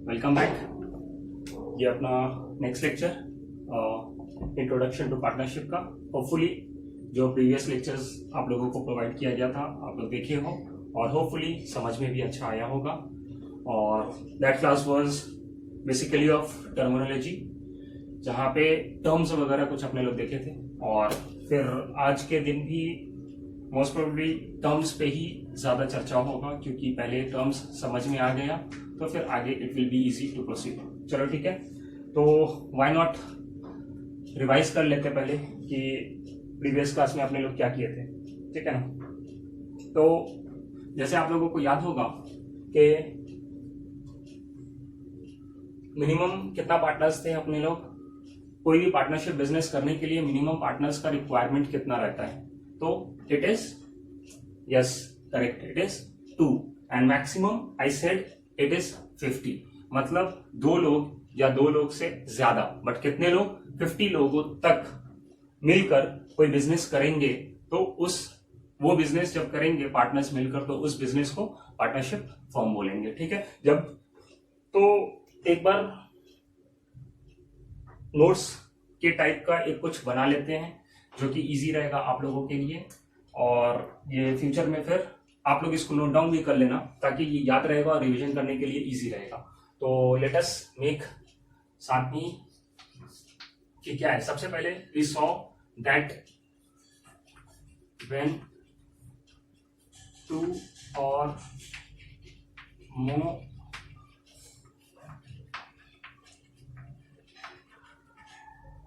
Welcome back. ये अपना next lecture introduction to partnership का। होपफुली जो प्रीवियस लेक्चर्स आप लोगों को प्रोवाइड किया गया था आप लोग देखे हो और होपफुली समझ में भी अच्छा आया होगा। और that class was basically of terminology, जहाँ पे टर्म्स वगैरह कुछ अपने लोग देखे थे। और फिर आज के दिन भी मोस्ट प्रोबेबली टर्म्स पे ही ज्यादा चर्चा होगा, क्योंकि पहले टर्म्स समझ में आ गया तो फिर आगे it will be easy to proceed. चलो ठीक है, तो व्हाई नॉट रिवाइज कर लेते पहले कि प्रीवियस क्लास में आपने लोग क्या किए थे, ठीक है ना। तो जैसे आप लोगों को याद होगा कि मिनिमम कितना पार्टनर्स थे अपने लोग। कोई भी पार्टनरशिप बिजनेस करने के लिए मिनिमम पार्टनर्स का रिक्वायरमेंट कितना रहता है, तो it is yes correct, it is 2 and maximum I said it is 50। मतलब 2 लोग या 2 लोग से ज्यादा, बट कितने लोग, 50 लोगों तक मिलकर कोई बिजनेस करेंगे तो वो बिजनेस जब करेंगे पार्टनर्स मिलकर तो उस बिजनेस को पार्टनरशिप फर्म बोलेंगे, ठीक है। जब तो एक बार नोट्स के टाइप का एक कुछ बना लेते हैं जो कि इजी रहेगा आप लोगों के लिए, और ये फ्यूचर में फिर आप लोग इसको नोट डाउन भी कर लेना ताकि ये याद रहेगा और रिवीजन करने के लिए इजी रहेगा। तो लेट अस मेक साथ में कि क्या है। सबसे पहले we saw that when 2 or more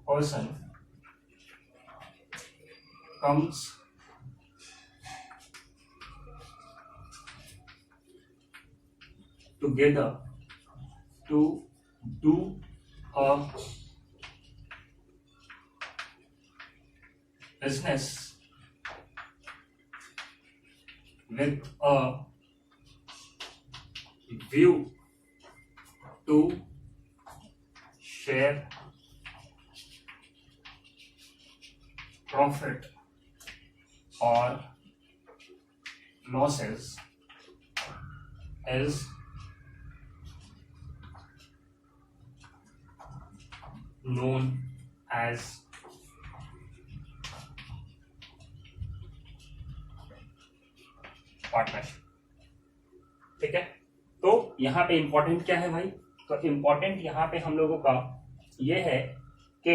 person comes together to do a business with a view to share profit or losses is known as partnership, ठीक है। तो यहां पे इंपॉर्टेंट क्या है भाई, तो इंपॉर्टेंट यहां पे हम लोगों का ये है कि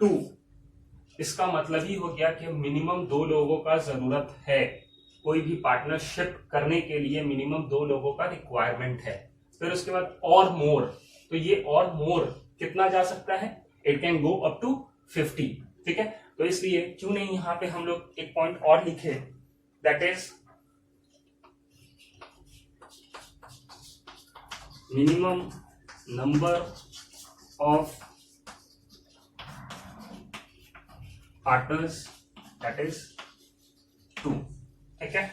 2 इसका मतलब ही हो गया कि मिनिमम 2 लोगों का जरूरत है। कोई भी पार्टनरशिप करने के लिए मिनिमम 2 लोगों का रिक्वायरमेंट है। फिर उसके बाद और मोर, तो ये और मोर कितना जा सकता है, it can go up to 50, ठीक है। तो इसलिए क्यों नहीं यहां पे हम लोग एक पॉइंट और लिखे, that is minimum number of partners that is 2, ठीक है।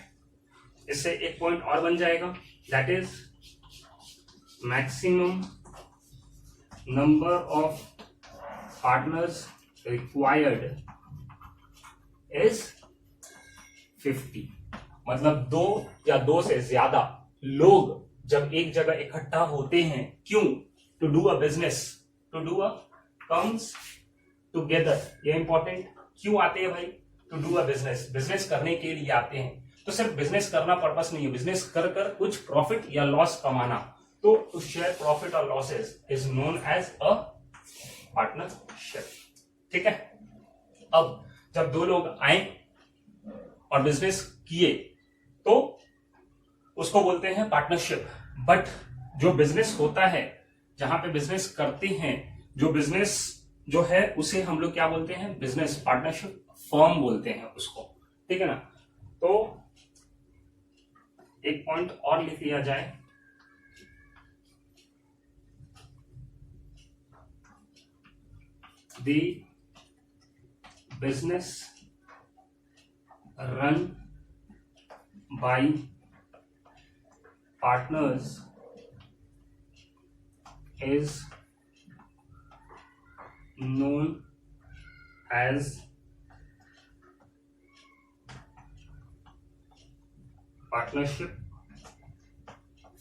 इससे एक पॉइंट और बन जाएगा, that is maximum number of partners required is 50। मतलब 2 या 2 से ज्यादा लोग जब एक जगह इकट्ठा होते हैं, क्यों, to do a business, to do a comes together. ये इंपॉर्टेंट क्यों आते हैं भाई, to do a business, business करने के लिए आते हैं। तो सिर्फ बिजनेस करना पर्पस नहीं है, बिजनेस कर कर कुछ प्रॉफिट या लॉस कमाना। तो टू शेयर प्रॉफिट और losses is known as a partnership, ठीक है। अब जब 2 लोग आए और बिजनेस किए तो उसको बोलते हैं पार्टनरशिप। बट जो बिजनेस होता है, जहां पे बिजनेस करते हैं, जो बिजनेस जो है उसे हम लोग क्या बोलते हैं, बिजनेस पार्टनरशिप फर्म बोलते हैं उसको, ठीक है ना। तो एक पॉइंट और लिख लिया जाए, the business run by partners is known as partnership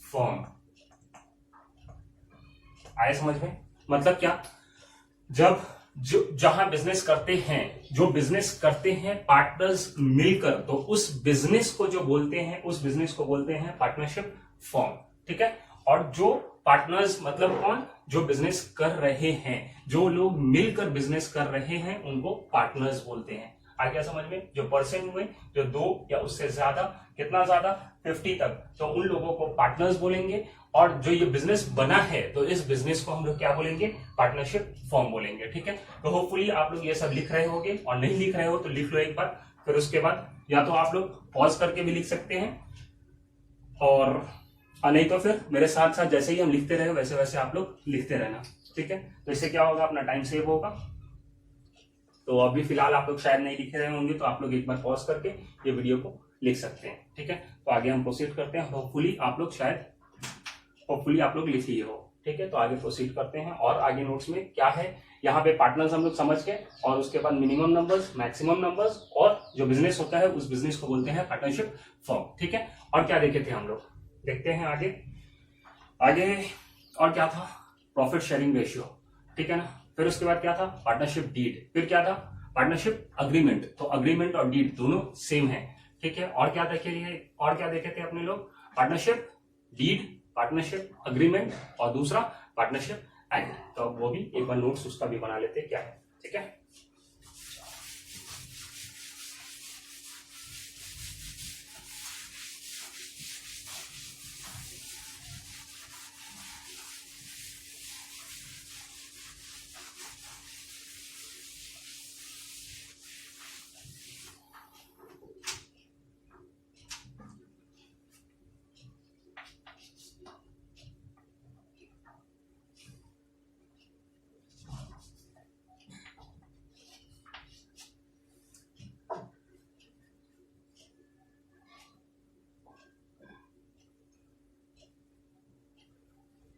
firm. आए समझ में? मतलब क्या, जब जहां बिजनेस करते हैं, जो बिजनेस करते हैं पार्टनर्स मिलकर, तो उस बिजनेस को जो बोलते हैं, उस बिजनेस को बोलते हैं पार्टनरशिप फर्म। ठीक है। और जो पार्टनर्स मतलब कौन, जो बिजनेस कर रहे हैं, जो लोग मिलकर बिजनेस कर रहे हैं, उनको पार्टनर्स बोलते हैं। आ गया समझ में? जो पर्सन हुए, जो 2 या उससे ज्यादा, कितना ज्यादा, 50 तक, तो उन लोगों को पार्टनर्स बोलेंगे। और जो ये बिजनेस बना है, तो इस बिजनेस को हम लोग क्या बोलेंगे? पार्टनरशिप फर्म बोलेंगे। ठीक है। तो होपफुली आप लोग ये सब लिख रहे होंगे, और नहीं लिख रहे हो तो लिख लो एक बार। फिर उसके बाद या तो आप लोग पॉज करके भी लिख सकते हैं, और नहीं तो फिर मेरे साथ साथ जैसे ही हम लिखते रहे वैसे वैसे आप लोग लिखते रहना। ठीक है। तो इससे क्या होगा, अपना टाइम सेव होगा। तो अभी फिलहाल आप लोग शायद नहीं लिख रहे होंगे, तो आप लोग एक बार पॉज करके ये वीडियो को लिख सकते हैं। ठीक है। तो आगे हम प्रोसीड करते हैं। होपफुली आप लोग लिख लिए हो। ठीक है। तो आगे प्रोसीड करते हैं। और आगे नोट्स में क्या है, यहाँ पे पार्टनर्स हम लोग समझ गए, और उसके बाद मिनिमम नंबर्स, मैक्सिमम नंबर्स, और जो बिजनेस होता है उस बिजनेस को बोलते हैं पार्टनरशिप फर्म। ठीक है। और क्या देखे थे हम लोग, देखते हैं आगे। और क्या था, प्रॉफिट शेयरिंग रेशियो। ठीक है ना। फिर उसके बाद क्या था, पार्टनरशिप डीड। फिर क्या था, पार्टनरशिप अग्रीमेंट। तो अग्रीमेंट और डीड दोनों सेम है। ठीक है। और क्या देखे थे अपने लोग, पार्टनरशिप डीड, पार्टनरशिप अग्रीमेंट, और दूसरा पार्टनरशिप एक्ट। तो अब वो भी एक बार नोट्स उसका भी बना लेते क्या है। ठीक है।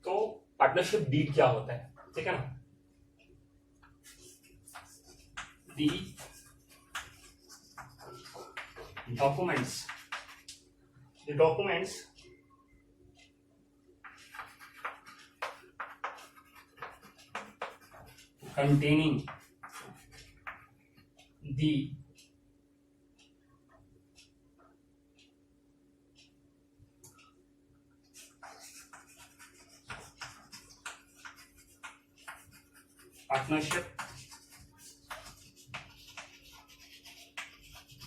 तो पार्टनरशिप डीड क्या होता है, ठीक है ना। The documents containing the partnership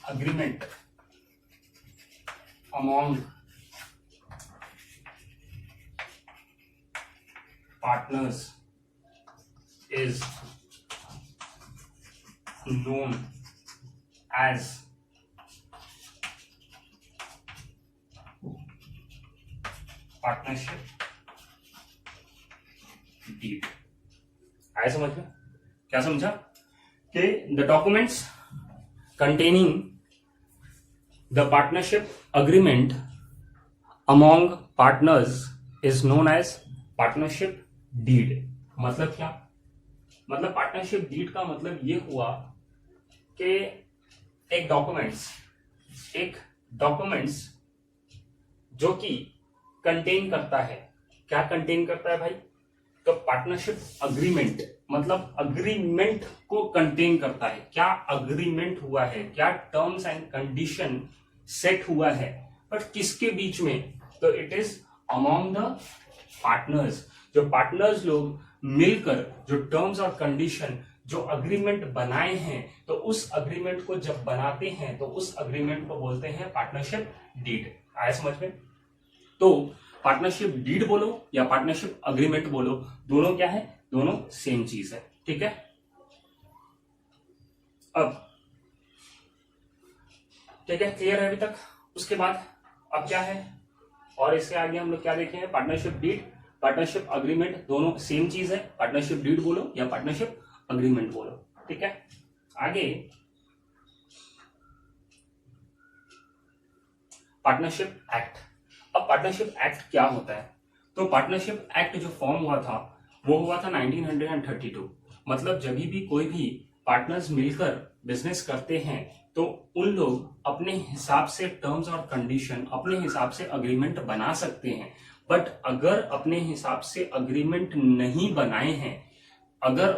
agreement among partners is known as partnership deed। आए समझ में? क्या समझा कि the documents containing the partnership agreement among partners is known as partnership deed। मतलब क्या, मतलब पार्टनरशिप डीड का मतलब ये हुआ कि एक डॉक्यूमेंट्स जो कि कंटेन करता है, क्या कंटेन करता है भाई, तो पार्टनरशिप अग्रीमेंट, मतलब अग्रीमेंट को कंटेन करता है। क्या अग्रीमेंट हुआ है, क्या टर्म्स एंड कंडीशन सेट हुआ है, बट किसके बीच में, तो it is among the partners. जो पार्टनर्स लोग मिलकर जो टर्म्स और कंडीशन, जो अग्रीमेंट बनाए हैं, तो उस अग्रीमेंट को जब बनाते हैं तो उस अग्रीमेंट को बोलते हैं पार्टनरशिप डीड। आया समझ में? तो पार्टनरशिप डीड बोलो या पार्टनरशिप अग्रीमेंट बोलो, दोनों क्या है, दोनों सेम चीज है। ठीक है। अब ठीक है, क्लियर है अभी तक? उसके बाद अब क्या है, और इसके आगे हम लोग क्या देखे हैं, पार्टनरशिप डीड, पार्टनरशिप अग्रीमेंट दोनों सेम चीज है। पार्टनरशिप डीड बोलो या पार्टनरशिप अग्रीमेंट बोलो। ठीक है। आगे पार्टनरशिप एक्ट। अब पार्टनरशिप एक्ट क्या होता है, तो पार्टनरशिप एक्ट जो फॉर्म हुआ था वो हुआ था 1932। मतलब जब भी कोई भी पार्टनर्स मिलकर बिजनेस करते हैं तो उन लोग अपने हिसाब से टर्म्स और कंडीशन, अपने हिसाब से अग्रीमेंट बना सकते हैं, बट अगर अपने हिसाब से अग्रीमेंट नहीं बनाए हैं, अगर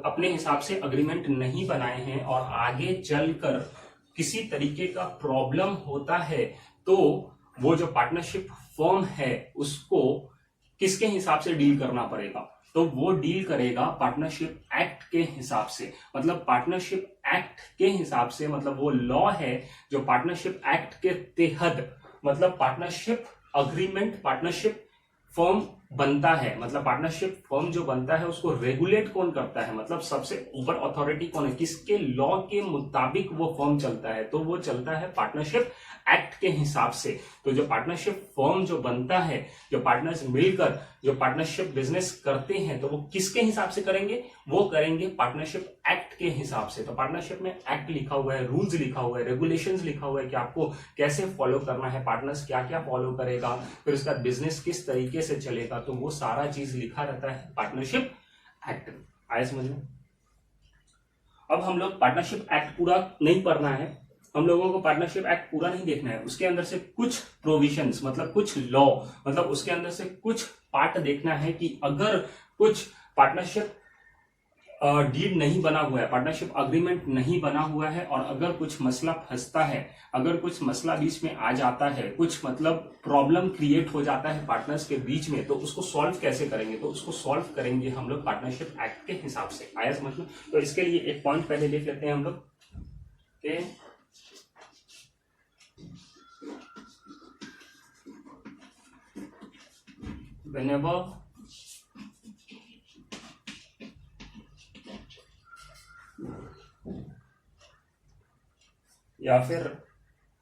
अपने हिसाब से अग्रीमेंट नहीं बनाए हैं और आगे चलकर किसी तरीके का प्रॉब्लम होता है, तो वो जो पार्टनरशिप फर्म है उसको किसके हिसाब से डील करना पड़ेगा? तो वो डील करेगा पार्टनरशिप एक्ट के हिसाब से। मतलब पार्टनरशिप एक्ट के हिसाब से, मतलब वो लॉ है जो पार्टनरशिप एक्ट के तहत, मतलब पार्टनरशिप अग्रीमेंट, पार्टनरशिप फर्म बनता है। मतलब पार्टनरशिप फर्म जो बनता है उसको रेगुलेट कौन करता है, मतलब सबसे ऊपर अथॉरिटी कौन है, किसके लॉ के मुताबिक वो फर्म चलता है? तो वो चलता है पार्टनरशिप एक्ट के हिसाब से। तो जो पार्टनरशिप फर्म जो बनता है, जो पार्टनर्स मिलकर जो पार्टनरशिप बिजनेस करते हैं, तो वो किसके हिसाब से करेंगे? वो करेंगे पार्टनरशिप एक्ट के हिसाब से। तो पार्टनरशिप में एक्ट लिखा हुआ है, रूल्स लिखा हुआ है, रेगुलेशंस लिखा हुआ है कि आपको कैसे फॉलो करना है, पार्टनर्स क्या क्या फॉलो करेगा, फिर उसका बिजनेस किस तरीके से चलेगा, तो वो सारा चीज लिखा रहता है पार्टनरशिप एक्ट में। आया समझ में? अब हम लोग पार्टनरशिप एक्ट पूरा नहीं पढ़ना है, हम लोगों को पार्टनरशिप एक्ट पूरा नहीं देखना है, उसके अंदर से कुछ प्रोविजंस, मतलब कुछ लॉ, मतलब उसके अंदर से कुछ पार्ट देखना है कि अगर कुछ पार्टनरशिप डीड नहीं बना हुआ है, पार्टनरशिप अग्रीमेंट नहीं बना हुआ है, और अगर कुछ मसला फंसता है, अगर कुछ मसला बीच में आ जाता है, कुछ मतलब प्रॉब्लम क्रिएट हो जाता है पार्टनर्स के बीच में, तो उसको सॉल्व कैसे करेंगे? तो उसको सॉल्व करेंगे हम लोग पार्टनरशिप एक्ट के हिसाब से। आया समझ में? तो इसके लिए एक पॉइंट पहले लिख लेते हैं हम लोग के whenever या फिर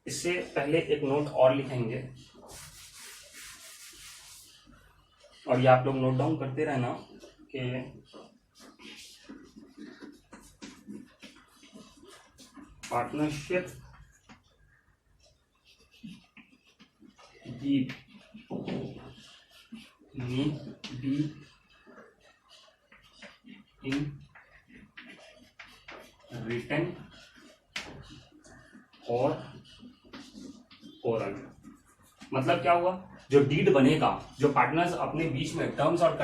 इससे पहले एक नोट और लिखेंगे, और ये आप लोग नोट डाउन करते रहना कि partnership deed need be in written और ओरल। मतलब क्या हुआ? जो डीड बनेगा, जो पार्टनर्स अपने बीच में टर्म्स और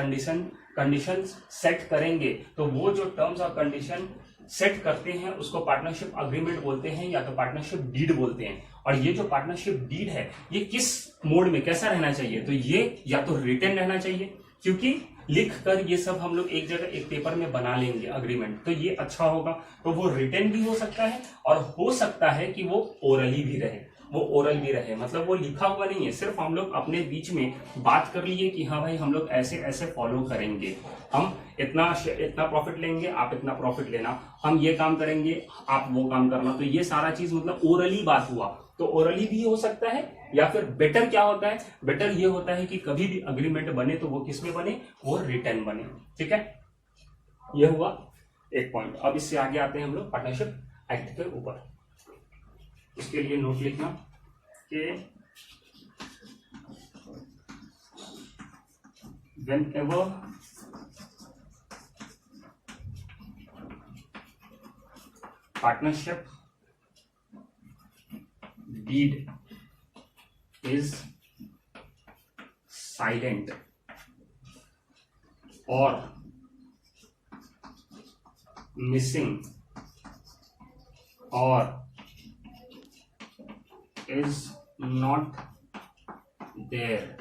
कंडीशंस सेट करेंगे, तो वो जो टर्म्स और कंडीशन सेट करते हैं उसको पार्टनरशिप अग्रीमेंट बोलते हैं या तो पार्टनरशिप डीड बोलते हैं। और ये जो पार्टनरशिप डीड है ये किस मोड में कैसा रहना चाहिए? तो ये या तो रिटन रहना चाहिए, क्योंकि लिख कर ये सब हम लोग एक जगह एक पेपर में बना लेंगे अग्रीमेंट, तो ये अच्छा होगा। तो वो रिटन भी हो सकता है और हो सकता है कि वो ओरली भी रहे, वो ओरल भी रहे, मतलब वो लिखा हुआ नहीं है, सिर्फ हम लोग अपने बीच में बात कर लिए कि हाँ भाई हम लोग ऐसे ऐसे फॉलो करेंगे, हम इतना प्रॉफिट लेंगे, आप इतना प्रॉफिट लेना, हम ये काम करेंगे, आप वो काम करना। तो ये सारा चीज मतलब ओरली बात हुआ। तो ओरली भी हो सकता है, या फिर बेटर क्या होता है? बेटर ये होता है कि कभी भी अग्रीमेंट बने तो वो किस में बने? वो रिटर्न बने। ठीक है, ये हुआ एक पॉइंट। अब इससे आगे आते हैं हम लोग पार्टनरशिप एक्ट के ऊपर। इसके लिए नोट लिखना कि whenever partnership deed is silent or missing or is not there,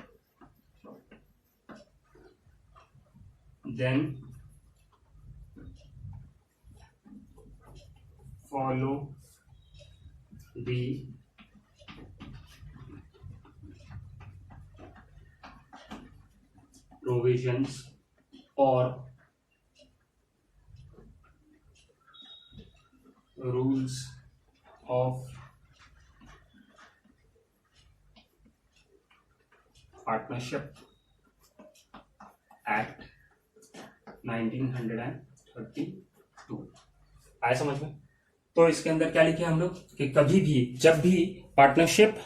then follow the provisions or rules of partnership act 1932। आया समझ में? तो इसके अंदर क्या लिखे हम लोग कि कभी भी जब भी पार्टनरशिप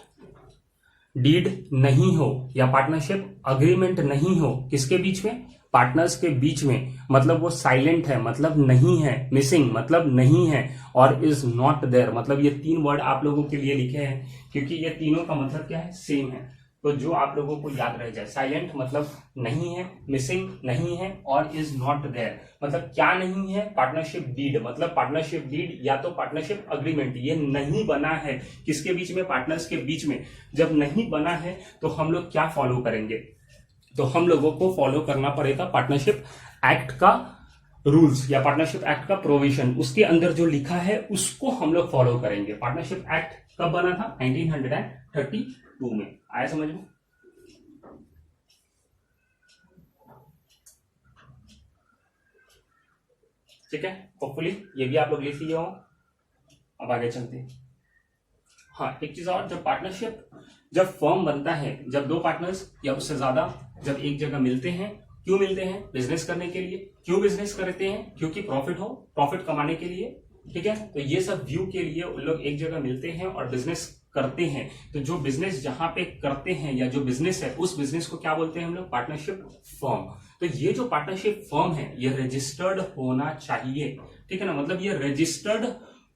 डीड नहीं हो या पार्टनरशिप अग्रीमेंट नहीं हो, किसके बीच में? पार्टनर्स के बीच में, मतलब वो साइलेंट है, मतलब नहीं है, मिसिंग मतलब नहीं है, और इज नॉट देयर, मतलब ये तीन वर्ड आप लोगों के लिए लिखे हैं क्योंकि ये तीनों का मतलब क्या है? सेम है। तो जो आप लोगों को याद रह जाए, साइलेंट मतलब नहीं है, मिसिंग नहीं है, और इज नॉट देयर मतलब क्या नहीं है, पार्टनरशिप डीड मतलब पार्टनरशिप डीड या तो पार्टनरशिप अग्रीमेंट, ये नहीं बना है किसके बीच में, पार्टनर्स के बीच में। जब नहीं बना है तो हम लोग क्या फॉलो करेंगे, तो हम लोगों को फॉलो करना पड़ेगा पार्टनरशिप एक्ट का रूल्स या पार्टनरशिप एक्ट का प्रोविजन, उसके अंदर जो लिखा है उसको हम लोग फॉलो करेंगे। पार्टनरशिप एक्ट कब बना था, 1932 में। आया समझ में? ठीक है, होपफुली ये भी आप लोग लिख लिए हो। अब आगे चलते हैं। हाँ, एक चीज और, जब पार्टनरशिप, जब फर्म बनता है, जब दो पार्टनर्स या उससे ज्यादा जब एक जगह मिलते हैं, क्यों मिलते हैं, बिजनेस करने के लिए। क्यों बिजनेस करते हैं, क्योंकि प्रॉफिट हो, प्रॉफिट कमाने के लिए। ठीक है, तो ये सब व्यू के लिए उन लोग एक जगह मिलते हैं और बिजनेस करते हैं। तो जो बिजनेस जहां पे करते हैं या जो बिजनेस है, उस बिजनेस को क्या बोलते हैं हम लोग, पार्टनरशिप फर्म। तो ये जो पार्टनरशिप फर्म है ये रजिस्टर्ड होना चाहिए। ठीक है ना, मतलब ये रजिस्टर्ड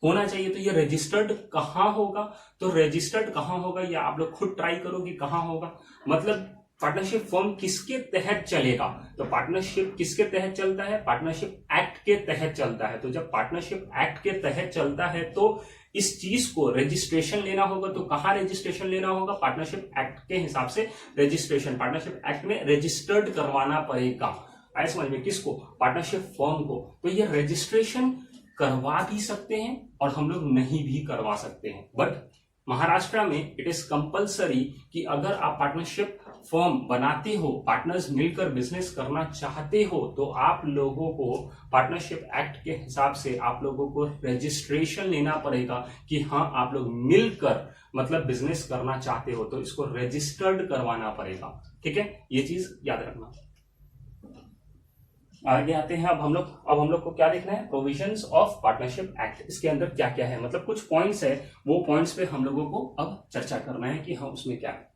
होना चाहिए। तो ये रजिस्टर्ड कहां होगा, तो रजिस्टर्ड कहां होगा ये आप लोग खुद ट्राई करो कि कहां होगा। मतलब पार्टनरशिप फर्म किसके तहत चलेगा, तो पार्टनरशिप किसके तहत चलता है, पार्टनरशिप एक्ट के तहत चलता है। तो जब पार्टनरशिप एक्ट के तहत चलता है तो इस चीज को रजिस्ट्रेशन लेना होगा। तो कहां रजिस्ट्रेशन लेना होगा, पार्टनरशिप एक्ट के हिसाब से रजिस्ट्रेशन पार्टनरशिप एक्ट में रजिस्टर्ड करवाना पड़ेगा। आए समझ में, किसको, पार्टनरशिप फर्म को। तो ये रजिस्ट्रेशन करवा भी सकते हैं और हम लोग नहीं भी करवा सकते हैं। बट महाराष्ट्र में इट इज कंपलसरी कि अगर आप पार्टनरशिप फर्म बनाते हो, पार्टनर्स मिलकर बिजनेस करना चाहते हो, तो आप लोगों को पार्टनरशिप एक्ट के हिसाब से आप लोगों को रजिस्ट्रेशन लेना पड़ेगा कि हाँ आप लोग मिलकर मतलब बिजनेस करना चाहते हो, तो इसको रजिस्टर्ड करवाना पड़ेगा। ठीक है, ये चीज याद रखना। आगे आते हैं। अब हम लोग को क्या देखना है, प्रोविजंस ऑफ पार्टनरशिप एक्ट। इसके अंदर क्या क्या है, मतलब कुछ पॉइंट्स है, वो पॉइंट्स पे हम लोगों को अब चर्चा करना है कि हाँ उसमें क्या है।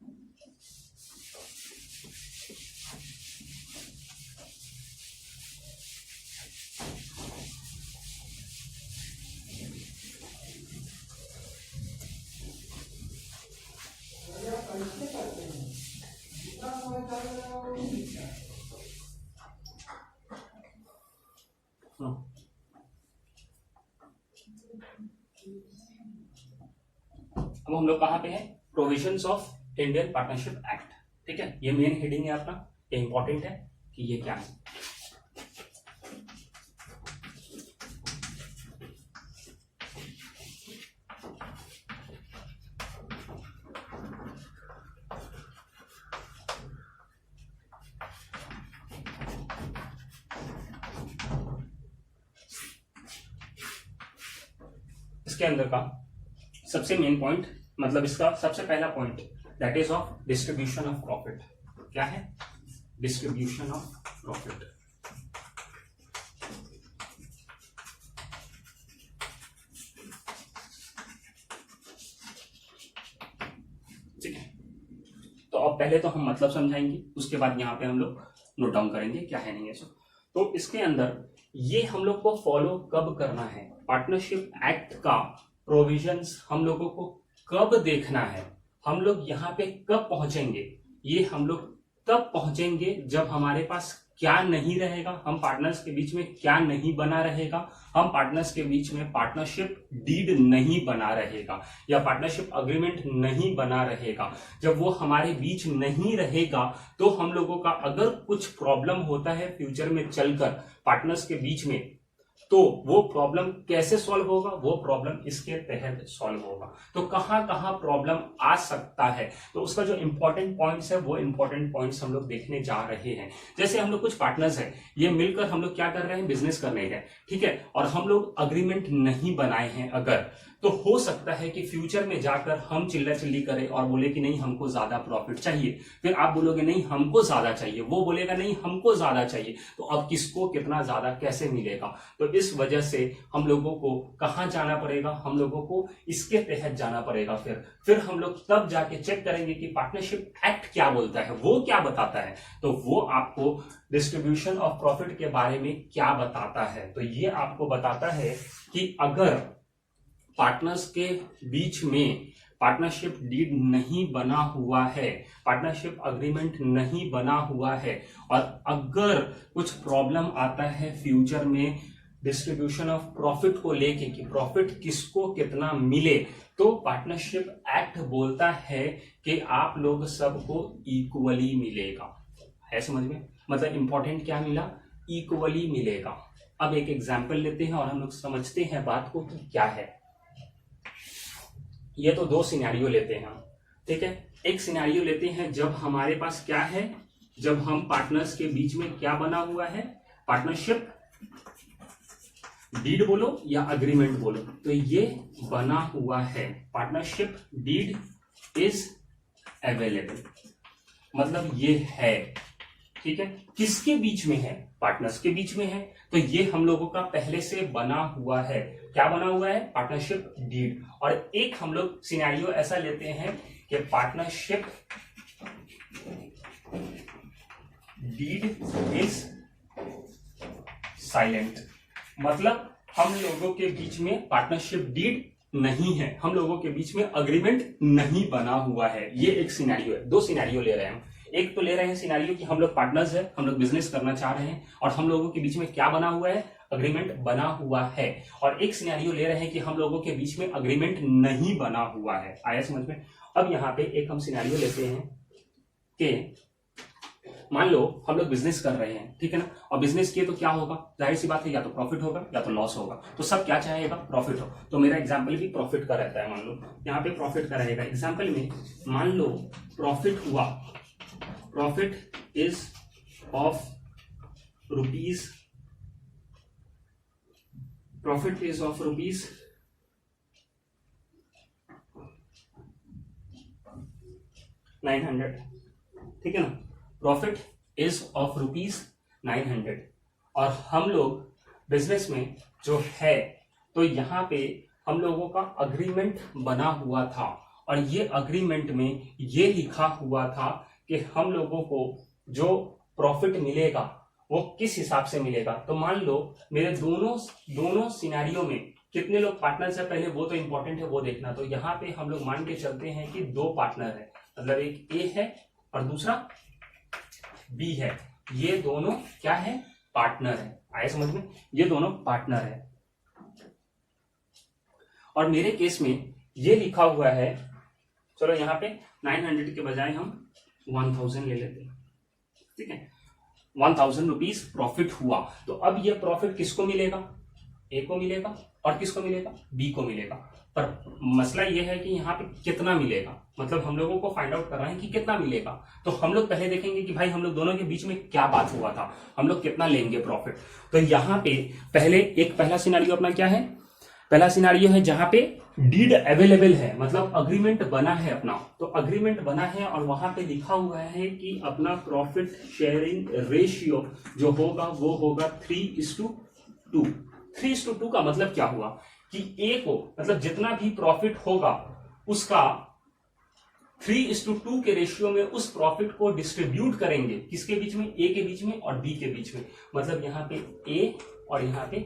अब हम लोग कहां पे हैं, provisions of Indian partnership act. ठीक है, ये मेन हेडिंग है आपका, ये इंपॉर्टेंट है कि ये क्या है। इसके अंदर का सबसे मेन पॉइंट, मतलब इसका सबसे पहला point, that is of distribution of profit. क्या है, डिस्ट्रीब्यूशन ऑफ प्रॉफिट। ठीक है, तो अब पहले तो हम मतलब समझाएंगे, उसके बाद यहाँ पे हम लोग नोट डाउन करेंगे क्या है नहीं है सब। तो इसके अंदर ये हम लोग को फॉलो कब करना है, पार्टनरशिप एक्ट का प्रोविजंस हम लोगों को कब देखना है, हम लोग यहाँ पे कब पहुंचेंगे, ये हम लोग तब पहुंचेंगे जब हमारे पास क्या नहीं रहेगा, हम पार्टनर्स के बीच में क्या नहीं बना रहेगा, हम पार्टनर्स के बीच में पार्टनरशिप डीड नहीं बना रहेगा या पार्टनरशिप अग्रीमेंट नहीं बना रहेगा। जब वो हमारे बीच नहीं रहेगा तो हम लोगों का अगर कुछ प्रॉब्लम होता है फ्यूचर में चलकर पार्टनर्स के बीच में, तो वो प्रॉब्लम कैसे सॉल्व होगा, वो प्रॉब्लम इसके तहत सॉल्व होगा। तो कहां कहां प्रॉब्लम आ सकता है, तो उसका जो इंपॉर्टेंट पॉइंट्स है वो इंपॉर्टेंट पॉइंट्स हम लोग देखने जा रहे हैं। जैसे हम लोग कुछ पार्टनर्स हैं, ये मिलकर हम लोग क्या कर रहे हैं, बिजनेस कर रहे हैं, ठीक है, और हम लोग अग्रीमेंट नहीं बनाए हैं अगर, तो हो सकता है कि फ्यूचर में जाकर हम चिल्ला चिल्ली करें और बोले कि नहीं हमको ज्यादा प्रॉफिट चाहिए, फिर आप बोलोगे नहीं हमको ज्यादा चाहिए, वो बोलेगा नहीं हमको ज्यादा चाहिए, तो अब किसको कितना ज्यादा कैसे मिलेगा। तो इस वजह से हम लोगों को कहां जाना पड़ेगा, हम लोगों को इसके तहत जाना पड़ेगा। फिर हम लोग तब जाके चेक करेंगे कि पार्टनरशिप एक्ट क्या बोलता है, वो क्या बताता है, तो वो आपको डिस्ट्रीब्यूशन ऑफ प्रॉफिट के बारे में क्या बताता है। तो ये आपको बताता है कि अगर पार्टनर्स के बीच में पार्टनरशिप डीड नहीं बना हुआ है, पार्टनरशिप अग्रीमेंट नहीं बना हुआ है, और अगर कुछ प्रॉब्लम आता है फ्यूचर में डिस्ट्रीब्यूशन ऑफ प्रॉफिट को लेके कि प्रॉफिट किसको कितना मिले, तो पार्टनरशिप एक्ट बोलता है कि आप लोग सबको इक्वली मिलेगा। है समझ में? मतलब इंपॉर्टेंट क्या मिला? इक्वली मिलेगा। अब एक एग्जाम्पल लेते हैं और हम लोग समझते हैं बात को कि क्या है। ये तो दो सिनेरियो लेते हैं हम, ठीक है। एक सिनेरियो लेते हैं जब हमारे पास क्या है, जब हम पार्टनर्स के बीच में क्या बना हुआ है, पार्टनरशिप डीड बोलो या अग्रीमेंट बोलो, तो ये बना हुआ है, पार्टनरशिप डीड इज अवेलेबल, मतलब ये है, ठीक है। किसके बीच में है? पार्टनर्स के बीच में है, तो ये हम लोगों का पहले से बना हुआ है। क्या बना हुआ है? Partnership deed. और एक हम लोग सिनेरियो ऐसा लेते हैं कि पार्टनरशिप डीड इज साइलेंट, मतलब हम लोगों के बीच में पार्टनरशिप डीड नहीं है, हम लोगों के बीच में अग्रीमेंट नहीं बना हुआ है। ये एक सिनेरियो है। दो सिनेरियो ले रहे हैं हम। एक तो ले रहे हैं सिनेरियो कि हम लोग पार्टनर्स है, हम लोग बिजनेस करना चाह रहे हैं और हम लोगों के बीच में क्या बना हुआ है? अग्रीमेंट बना हुआ है। और एक सिनेरियो ले रहे हैं कि हम लोगों के बीच में अग्रीमेंट नहीं बना हुआ है। आया समझ में? अब यहाँ पे एक हम सिनेरियो लेते हैं कि मान लो हम लोग बिजनेस कर रहे हैं, ठीक है ना, और बिजनेस किए तो क्या होगा? जाहिर सी बात है, या तो प्रॉफिट होगा या तो लॉस होगा। तो सब क्या चाहेगा? प्रॉफिट हो। तो मेरा एग्जांपल भी प्रॉफिट का रहता है। मान लो यहाँ पे प्रॉफिट का रहेगा। एग्जांपल में मान लो प्रॉफिट हुआ, profit is of rupees, profit is of rupees 900, ठीक है ना। प्रॉफिट इज ऑफ रुपीज 900 और हम लोग बिजनेस में जो है, तो यहाँ पे हम लोगों का अग्रीमेंट बना हुआ था और ये अग्रीमेंट में ये लिखा हुआ था कि हम लोगों को जो प्रॉफिट मिलेगा वो किस हिसाब से मिलेगा। तो मान लो मेरे दोनों सिनेरियो में कितने लोग पार्टनर्स है, पहले वो तो इंपॉर्टेंट है, वो देखना। तो यहाँ पे हम लोग मान के चलते हैं कि दो पार्टनर है, मतलब एक ए है और दूसरा बी है। ये दोनों क्या है? पार्टनर है। आए समझ में? ये दोनों पार्टनर है और मेरे केस में ये लिखा हुआ है, चलो यहाँ पे 900 के बजाय हम 1000 ले लेते हैं, ठीक है। 1000 रुपीज प्रॉफिट हुआ। तो अब ये प्रॉफिट किसको मिलेगा? ए को मिलेगा और किसको मिलेगा? बी को मिलेगा। पर मसला ये है कि यहाँ पे कितना मिलेगा, मतलब हम लोगों को फाइंड आउट कर रहे हैं कि कितना मिलेगा। तो हम लोग पहले देखेंगे कि भाई हम लोग दोनों के बीच में क्या बात हुआ था, हम लोग कितना लेंगे प्रॉफिट। तो यहाँ पे पहला सिनेरियो अपना क्या है? पहला सिनेरियो है जहां पे डीड अवेलेबल है, मतलब अग्रीमेंट बना है अपना। तो अग्रीमेंट बना है और वहां पे लिखा हुआ है कि अपना प्रॉफिट शेयरिंग रेशियो जो होगा वो होगा 3:2। 3:2 का मतलब क्या हुआ कि ए को, मतलब जितना भी प्रॉफिट होगा उसका 3:2 के रेशियो में उस प्रॉफिट को डिस्ट्रीब्यूट करेंगे। किसके बीच में? ए के बीच में और बी के बीच में। मतलब यहाँ पे ए और यहाँ पे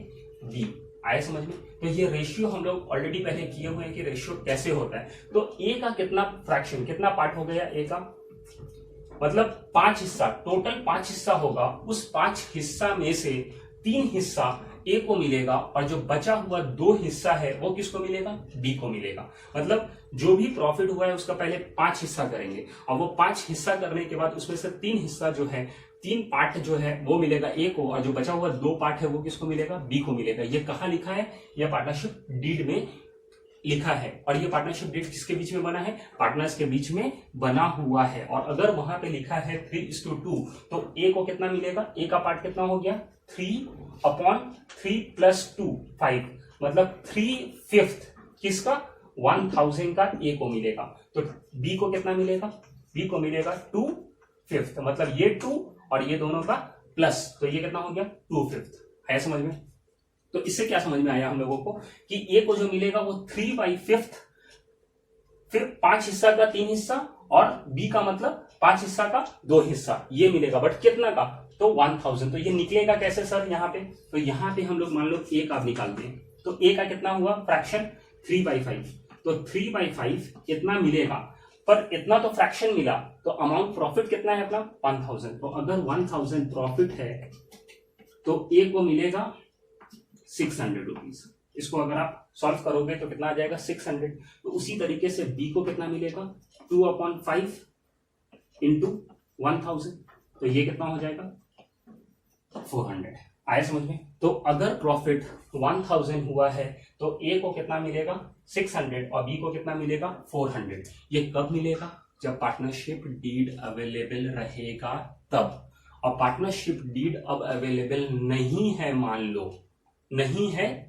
बी। आए समझ में? तो ये रेशियो हम लोग ऑलरेडी पहले किए हुए हैं कि रेशियो कैसे होता है। तो ए का कितना फ्रैक्शन, कितना पार्ट हो गया ए का? मतलब 5 हिस्सा, टोटल 5 हिस्सा होगा। उस 5 हिस्सा में से 3 हिस्सा ए को मिलेगा और जो बचा हुआ 2 हिस्सा है वो किसको मिलेगा? बी को मिलेगा। मतलब जो भी प्रॉफिट हुआ है उसका पहले 5 हिस्सा करेंगे और वो 5 हिस्सा करने के बाद उसमें से 3 हिस्सा जो है, 3 पार्ट जो है वो मिलेगा ए को और जो बचा हुआ 2 पार्ट है वो किसको मिलेगा? बी को मिलेगा। ये कहाँ लिखा है? यह पार्टनरशिप डीड में लिखा है। और ये पार्टनरशिप डीड किसके बीच में बना है? पार्टनर्स के बीच में बना हुआ है। और अगर वहां पे लिखा है 3:2 तो ए को कितना मिलेगा? ए का पार्ट कितना हो गया? 3/3 + 2 5, मतलब 3/5 किसका? 1000 का ए को मिलेगा। तो बी को कितना मिलेगा? बी को मिलेगा 2/5, मतलब ये 2 और ये दोनों का प्लस, तो ये कितना हो गया? 2/5। है समझ में? तो इससे क्या समझ में आया हम लोगों को कि ए को जो मिलेगा वो 3/5, फिर 5 हिस्सा का 3 हिस्सा और बी का मतलब 5 हिस्सा का 2 हिस्सा, ये मिलेगा। बट कितना का? तो 1000। तो ये निकलेगा कैसे सर यहाँ पे? तो यहाँ पे हम लोग मान लो ए का निकालते हैं। तो ए का कितना हुआ फ्रैक्शन? 3/5। तो 3/5 इतना मिलेगा, पर इतना तो फ्रैक्शन मिला, तो अमाउंट प्रॉफिट कितना है अपना 1000। तो अगर 1000 प्रॉफिट है तो ए को मिलेगा 600 रुपीज। इसको अगर आप सॉल्व करोगे तो कितना आ जाएगा 600। तो उसी तरीके से बी को कितना मिलेगा 2/5 इंटू 1000, तो ये कितना हो जाएगा 400। आया समझ में? तो अगर प्रॉफिट 1000 हुआ है तो ए को कितना मिलेगा 600 और बी को कितना मिलेगा 400। ये कब मिलेगा? जब पार्टनरशिप डीड अवेलेबल रहेगा तब। और पार्टनरशिप डीड अब अवेलेबल नहीं है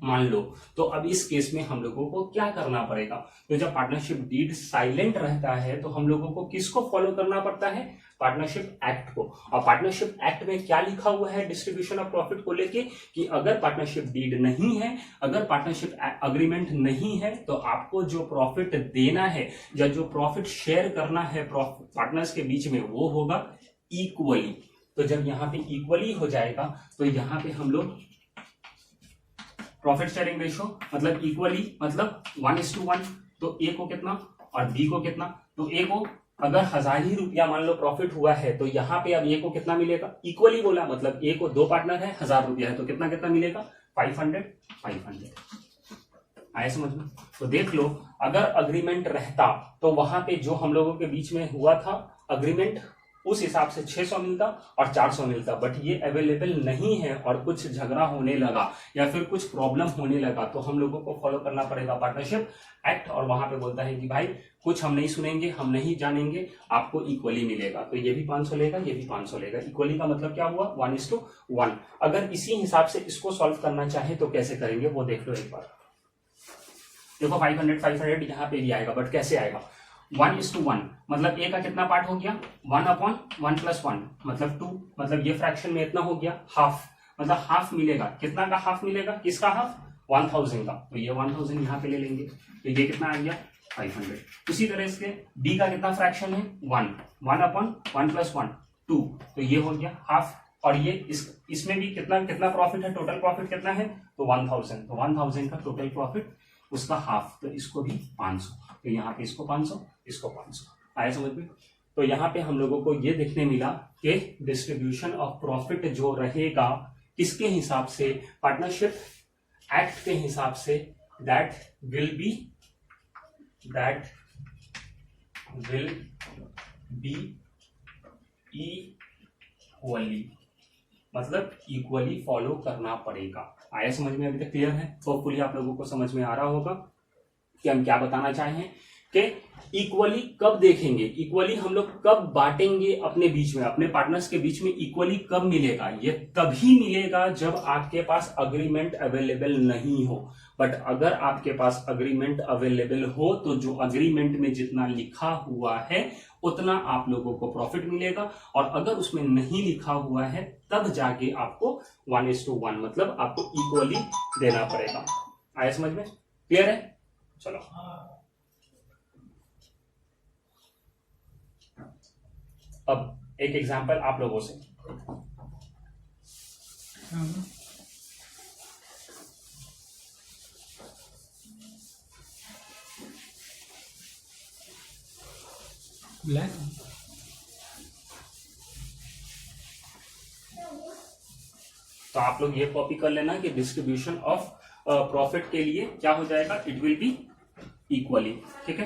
मान लो, तो अब इस केस में हम लोगों को क्या करना पड़ेगा? तो जब पार्टनरशिप डीड साइलेंट रहता है तो हम लोगों को किसको फॉलो करना पड़ता है? पार्टनरशिप एक्ट को। और पार्टनरशिप एक्ट में क्या लिखा हुआ है डिस्ट्रीब्यूशन ऑफ प्रॉफिट को लेके कि अगर पार्टनरशिप डीड नहीं है, अगर पार्टनरशिप अग्रीमेंट नहीं है, तो आपको जो प्रॉफिट देना है या जो प्रॉफिट शेयर करना है पार्टनर्स के बीच में वो होगा इक्वली। तो जब यहाँ पे इक्वली हो जाएगा तो यहाँ पे हम लोग प्रॉफिट शेयरिंग रेशो मतलब इक्वली मतलब 1:1, तो ए को कितना और बी को कितना? तो ए को अगर 1000 ही रुपया मान लो प्रॉफिट हुआ है तो यहाँ पे अब ए को कितना मिलेगा? इक्वली बोला मतलब ए को 2 पार्टनर है, 1000 रुपया है, तो कितना कितना मिलेगा 500। आए समझ में? तो देख लो, अगर अग्रीमेंट रहता तो वहां पे जो हम लोगों के बीच में हुआ था अग्रीमेंट, उस हिसाब से 600 मिलता और 400 मिलता। बट ये अवेलेबल नहीं है और कुछ झगड़ा होने लगा या फिर कुछ प्रॉब्लम होने लगा, तो हम लोगों को फॉलो करना पड़ेगा पार्टनरशिप एक्ट। और वहां पे बोलता है कि भाई कुछ हम नहीं सुनेंगे, हम नहीं जानेंगे, आपको इक्वली मिलेगा। तो ये भी 500 लेगा, ये भी 500 लेगा। इक्वली का मतलब क्या हुआ 1:1। अगर इसी हिसाब से इसको सॉल्व करना चाहे तो कैसे करेंगे वो देख लो एक बार। देखो 500 यहाँ पे भी आएगा, बट कैसे आएगा? 1:1 मतलब ए का कितना पार्ट हो गया 1/1 + 1 मतलब 2, मतलब ये फ्रैक्शन में इतना हो गया हाफ, मतलब हाफ मिलेगा। कितना का हाफ मिलेगा? किसका हाफ? 1000 का। तो ये 1000 यहाँ पे ले लेंगे, तो ये कितना आ गया 500। उसी तरह से बी का कितना फ्रैक्शन है 1/1 + 1 2, तो ये हो गया हाफ। और ये इसमें भी कितना प्रॉफिट है? टोटल प्रॉफिट कितना है? तो 1000, तो 1000 का टोटल प्रॉफिट उसका हाफ, तो इसको भी 500। तो यहाँ पे इसको 500, इसको 500। आया समझ में? तो यहाँ पे हम लोगों को ये देखने मिला कि डिस्ट्रीब्यूशन ऑफ प्रॉफिट जो रहेगा किसके हिसाब से? पार्टनरशिप एक्ट के हिसाब से। दैट विल बी इक्वली, मतलब इक्वली फॉलो करना पड़ेगा। आया समझ में? अभी तक क्लियर है? होपफुली आप लोगों को समझ में आ रहा होगा कि हम क्या बताना चाहें कि इक्वली कब देखेंगे, इक्वली हम लोग कब बांटेंगे अपने बीच में, अपने पार्टनर्स के बीच में इक्वली कब मिलेगा? ये तभी मिलेगा जब आपके पास अग्रीमेंट अवेलेबल नहीं हो। बट अगर आपके पास अग्रीमेंट अवेलेबल हो तो जो अग्रीमेंट में जितना लिखा हुआ है उतना आप लोगों को प्रॉफिट मिलेगा, और अगर उसमें नहीं लिखा हुआ है तब जाके आपको 1:1 मतलब आपको इक्वली देना पड़ेगा। आया समझ में? क्लियर है? चलो अब एक एग्जांपल आप लोगों से। ब्लैक तो आप लोग ये कॉपी कर लेना कि डिस्ट्रीब्यूशन ऑफ प्रॉफिट के लिए क्या हो जाएगा? It will be equally. ठीक है?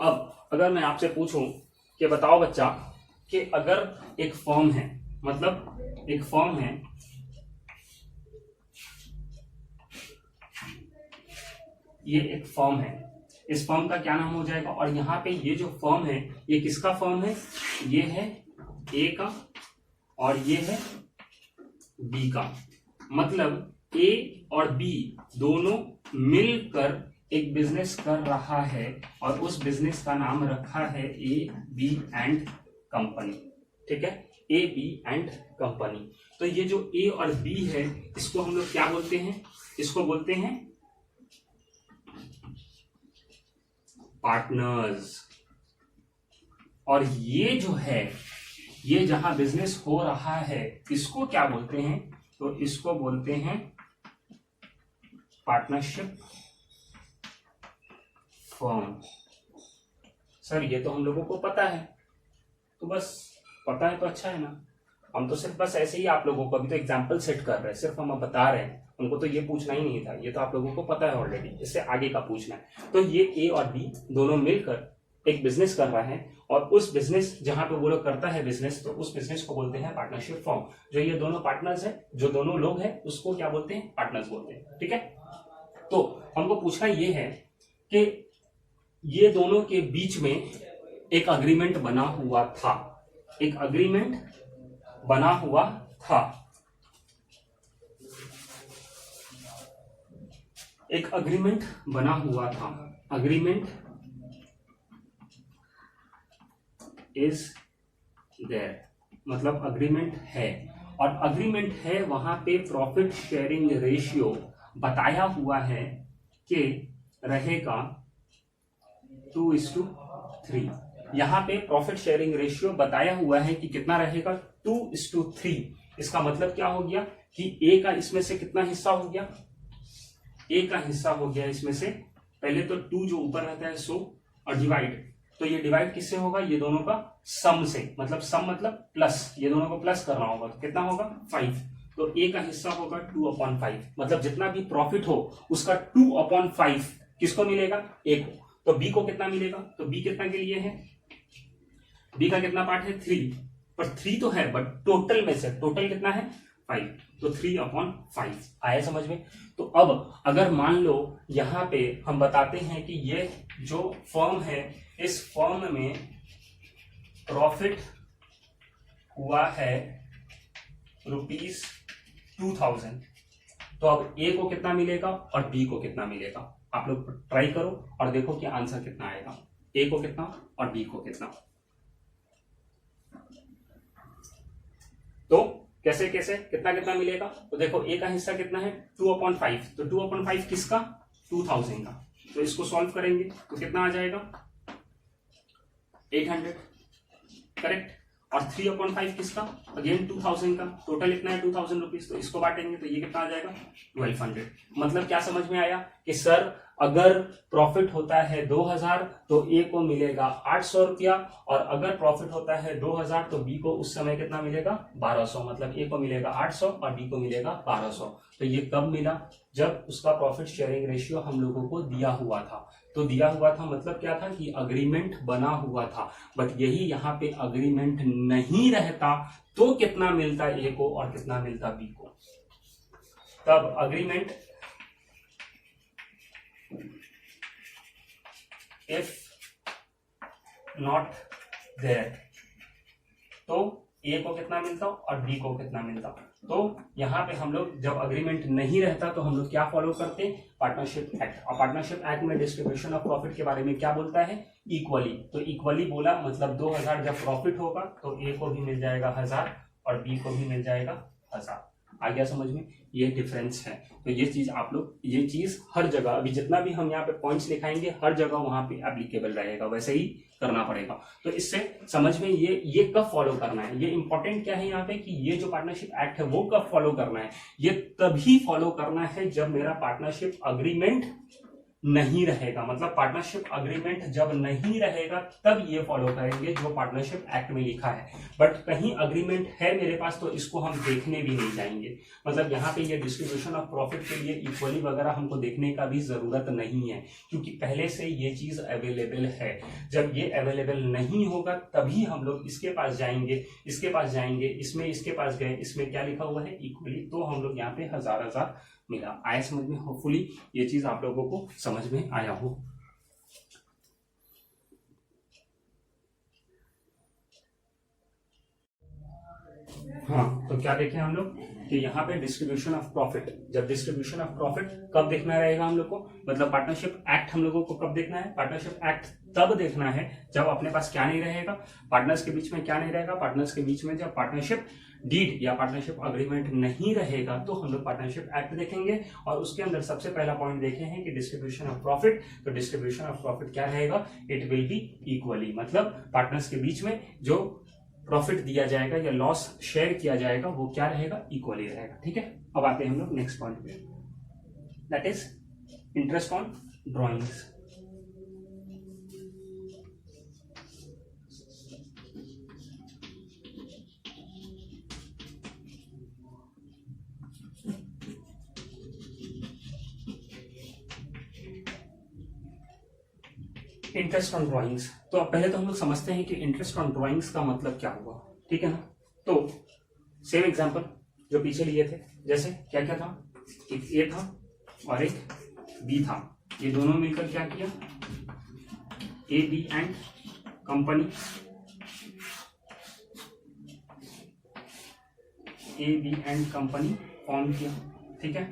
अब अगर मैं आपसे पूछूं कि बताओ बच्चा कि अगर एक फर्म है, मतलब एक फर्म है, ये एक फर्म है, इस फर्म का क्या नाम हो जाएगा? और यहाँ पे ये जो फर्म है ये किसका फर्म है? ये है ए का और ये है बी का। मतलब ए और बी दोनों मिलकर एक बिजनेस कर रहा है और उस बिजनेस का नाम रखा है ए बी एंड कंपनी। ठीक है? A B and company. तो ये जो ए और बी है इसको हम लोग क्या बोलते हैं? इसको बोलते हैं पार्टनर्स। और ये जो है, ये जहां बिजनेस हो रहा है इसको क्या बोलते हैं? तो इसको बोलते हैं पार्टनरशिप फर्म। सर ये तो हम लोगों को पता है, तो बस पता है तो अच्छा है ना, हम तो सिर्फ बस ऐसे ही आप लोगों को अभी तो एग्जाम्पल सेट कर रहे हैं, सिर्फ हम बता रहे हैं, उनको तो ये पूछना ही नहीं था, ये तो आप लोगों को पता है ऑलरेडी, इससे आगे का पूछना है। तो ये ए और बी दोनों मिलकर एक बिजनेस कर रहा है, और उस बिजनेस जहां पे वो लोग करता है बिजनेस, तो उस बिजनेस को बोलते हैं पार्टनरशिप फर्म। जो ये दोनों पार्टनर्स है, जो दोनों लोग हैं, उसको क्या बोलते हैं? पार्टनर्स बोलते हैं। ठीक है, तो हमको पूछना ये है कि ये दोनों के बीच में एक अग्रीमेंट बना हुआ था, एक अग्रीमेंट बना हुआ था, एक अग्रीमेंट बना हुआ था, अग्रीमेंट इज देयर, मतलब अग्रीमेंट है, और अग्रीमेंट है वहां पे प्रॉफिट शेयरिंग रेशियो बताया हुआ है कि रहेगा 2:3। यहां पे प्रॉफिट शेयरिंग रेशियो बताया हुआ है कि कितना रहेगा? 2:3। इसका मतलब क्या हो गया कि ए का इसमें से कितना हिस्सा हो गया? ए का हिस्सा हो गया इसमें से, पहले तो 2 जो ऊपर रहता है 100 और डिवाइड, तो ये डिवाइड किससे होगा? ये दोनों का सम से, मतलब सम मतलब प्लस, ये दोनों को प्लस करना होगा, तो कितना होगा? 5। तो ए का हिस्सा होगा 2/5, मतलब जितना भी प्रॉफिट हो उसका 2/5 किसको मिलेगा? ए को। तो बी को कितना मिलेगा? तो बी कितना के लिए है? बी का कितना पार्ट है? 3, पर 3 तो है, बट टोटल में से टोटल कितना है? 5, तो 3/5 आया समझ में? तो अब अगर मान लो यहां पे हम बताते हैं कि ये जो फर्म है, इस फर्म में प्रॉफिट हुआ है ₹2000, तो अब ए को कितना मिलेगा और बी को कितना मिलेगा? आप लोग ट्राई करो और देखो कि आंसर कितना आएगा, ए को कितना और बी को कितना। तो कैसे कैसे कितना कितना मिलेगा? तो देखो ए का हिस्सा कितना है? 2/5, तो 2/5 किसका? 2000 का। तो इसको सॉल्व करेंगे तो कितना आ जाएगा? 800, करेक्ट। और 3/5 किसका? अगेन 2000 का। टोटल इतना है 2000 रुपीज, तो इसको बांटेंगे तो ये कितना आ जाएगा? 1200। मतलब क्या समझ में आया कि सर अगर प्रॉफिट होता है 2000 तो ए को मिलेगा 800 रुपया, और अगर प्रॉफिट होता है 2000 तो बी को उस समय कितना मिलेगा? 1200। मतलब ए को मिलेगा 800 और बी को मिलेगा 1200। तो ये कब मिला? जब उसका प्रॉफिट शेयरिंग रेशियो हम लोगों को दिया हुआ था। तो दिया हुआ था मतलब क्या था कि अग्रीमेंट बना हुआ था, बट यही यहाँ पे अग्रीमेंट नहीं रहता तो कितना मिलता ए को और कितना मिलता बी को? तब अग्रीमेंट इफ नॉट देयर, तो ए को कितना मिलता और बी को कितना मिलता? तो यहाँ पे हम लोग जब अग्रीमेंट नहीं रहता तो हम लोग क्या फॉलो करते हैं? Partnership act. और पार्टनरशिप एक्ट में डिस्ट्रीब्यूशन ऑफ प्रॉफिट के बारे में क्या बोलता है? इक्वली। तो इक्वली बोला मतलब 2000 जब प्रॉफिट होगा तो ए को भी मिल जाएगा 1000 और बी को भी मिल जाएगा 1000। आ गया समझ में? ये डिफरेंस है। तो ये चीज आप लोग, ये चीज हर जगह, अभी जितना भी हम यहाँ पे पॉइंट्स लिखाएंगे हर जगह वहां पे एप्लीकेबल रहेगा, वैसे ही करना पड़ेगा। तो इससे समझ में ये कब फॉलो करना है, ये इंपॉर्टेंट क्या है यहाँ पे कि ये जो पार्टनरशिप एक्ट है वो कब फॉलो करना है? ये तभी फॉलो करना है जब मेरा पार्टनरशिप अग्रीमेंट नहीं रहेगा। मतलब पार्टनरशिप अग्रीमेंट जब नहीं रहेगा तब ये फॉलो करेंगे जो पार्टनरशिप एक्ट में लिखा है। बट कहीं अग्रीमेंट है मेरे पास तो इसको हम देखने भी नहीं जाएंगे। मतलब यहाँ पे ये डिस्ट्रीब्यूशन ऑफ प्रॉफिट के लिए इक्वली वगैरह हमको देखने का भी जरूरत नहीं है, क्योंकि पहले से ये चीज अवेलेबल है। जब ये अवेलेबल नहीं होगा तभी हम लोग इसके पास जाएंगे, इसके पास जाएंगे, इसमें इसके पास गए, इसमें क्या लिखा हुआ है? इक्वली। तो हम लोग यहाँ पे 1000 मिला। आया समझ में? होपफुली ये चीज आप लोगों को समझ में आया हो। हाँ, तो क्या देखें हम लोग कि यहाँ पे डिस्ट्रीब्यूशन ऑफ प्रॉफिट, जब डिस्ट्रीब्यूशन ऑफ प्रॉफिट कब देखना रहेगा हम लोग को? मतलब पार्टनरशिप एक्ट हम लोगों को कब देखना है? पार्टनरशिप एक्ट तब देखना है जब अपने पास क्या नहीं रहेगा? पार्टनर्स के बीच में क्या नहीं रहेगा? पार्टनर्स के बीच में जब पार्टनरशिप डीड या पार्टनरशिप अग्रीमेंट नहीं रहेगा तो हम लोग पार्टनरशिप एक्ट देखेंगे। और उसके अंदर सबसे पहला पॉइंट देखे हैं कि डिस्ट्रीब्यूशन ऑफ प्रॉफिट। तो डिस्ट्रीब्यूशन ऑफ प्रॉफिट क्या रहेगा? It will be equally. मतलब पार्टनर्स के बीच में जो प्रॉफिट दिया जाएगा या लॉस शेयर किया जाएगा वो क्या रहेगा? इक्वली रहेगा। ठीक है, अब आते हैं हम लोग नेक्स्ट पॉइंट पे, that is interest on drawings. Interest on drawings, तो अब पहले तो हम लोग समझते हैं कि इंटरेस्ट ऑन ड्राइंग्स का मतलब क्या हुआ, ठीक है ना। तो सेम एग्जांपल जो पीछे लिए थे, जैसे क्या क्या था, एक ए था और एक बी था, ये दोनों मिलकर क्या किया, A B and company, A B and company form किया, ठीक है।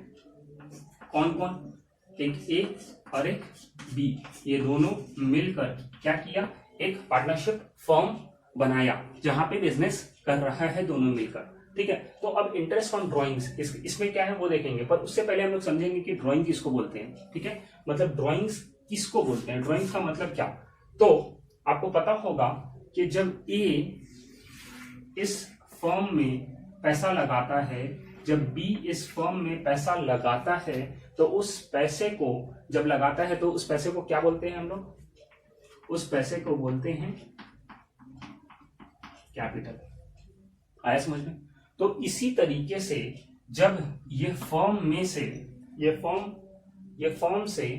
कौन कौन, एक ए और एक बी, ये दोनों मिलकर क्या किया, एक पार्टनरशिप फर्म बनाया जहां पे बिजनेस कर रहा है दोनों मिलकर, ठीक है। तो अब इंटरेस्ट ऑन ड्राइंग्स इसमें क्या है वो देखेंगे, पर उससे पहले हम लोग समझेंगे कि ड्राइंग किसको बोलते हैं, ठीक है। मतलब ड्राइंग्स किसको बोलते हैं, ड्राइंग्स का मतलब क्या। तो आपको पता होगा कि जब ए इस फर्म में पैसा लगाता है, जब बी इस फर्म में पैसा लगाता है, तो उस पैसे को जब लगाता है तो उस पैसे को क्या बोलते हैं हम लोग, उस पैसे को बोलते हैं कैपिटल। आया समझ में। तो इसी तरीके से जब ये फर्म से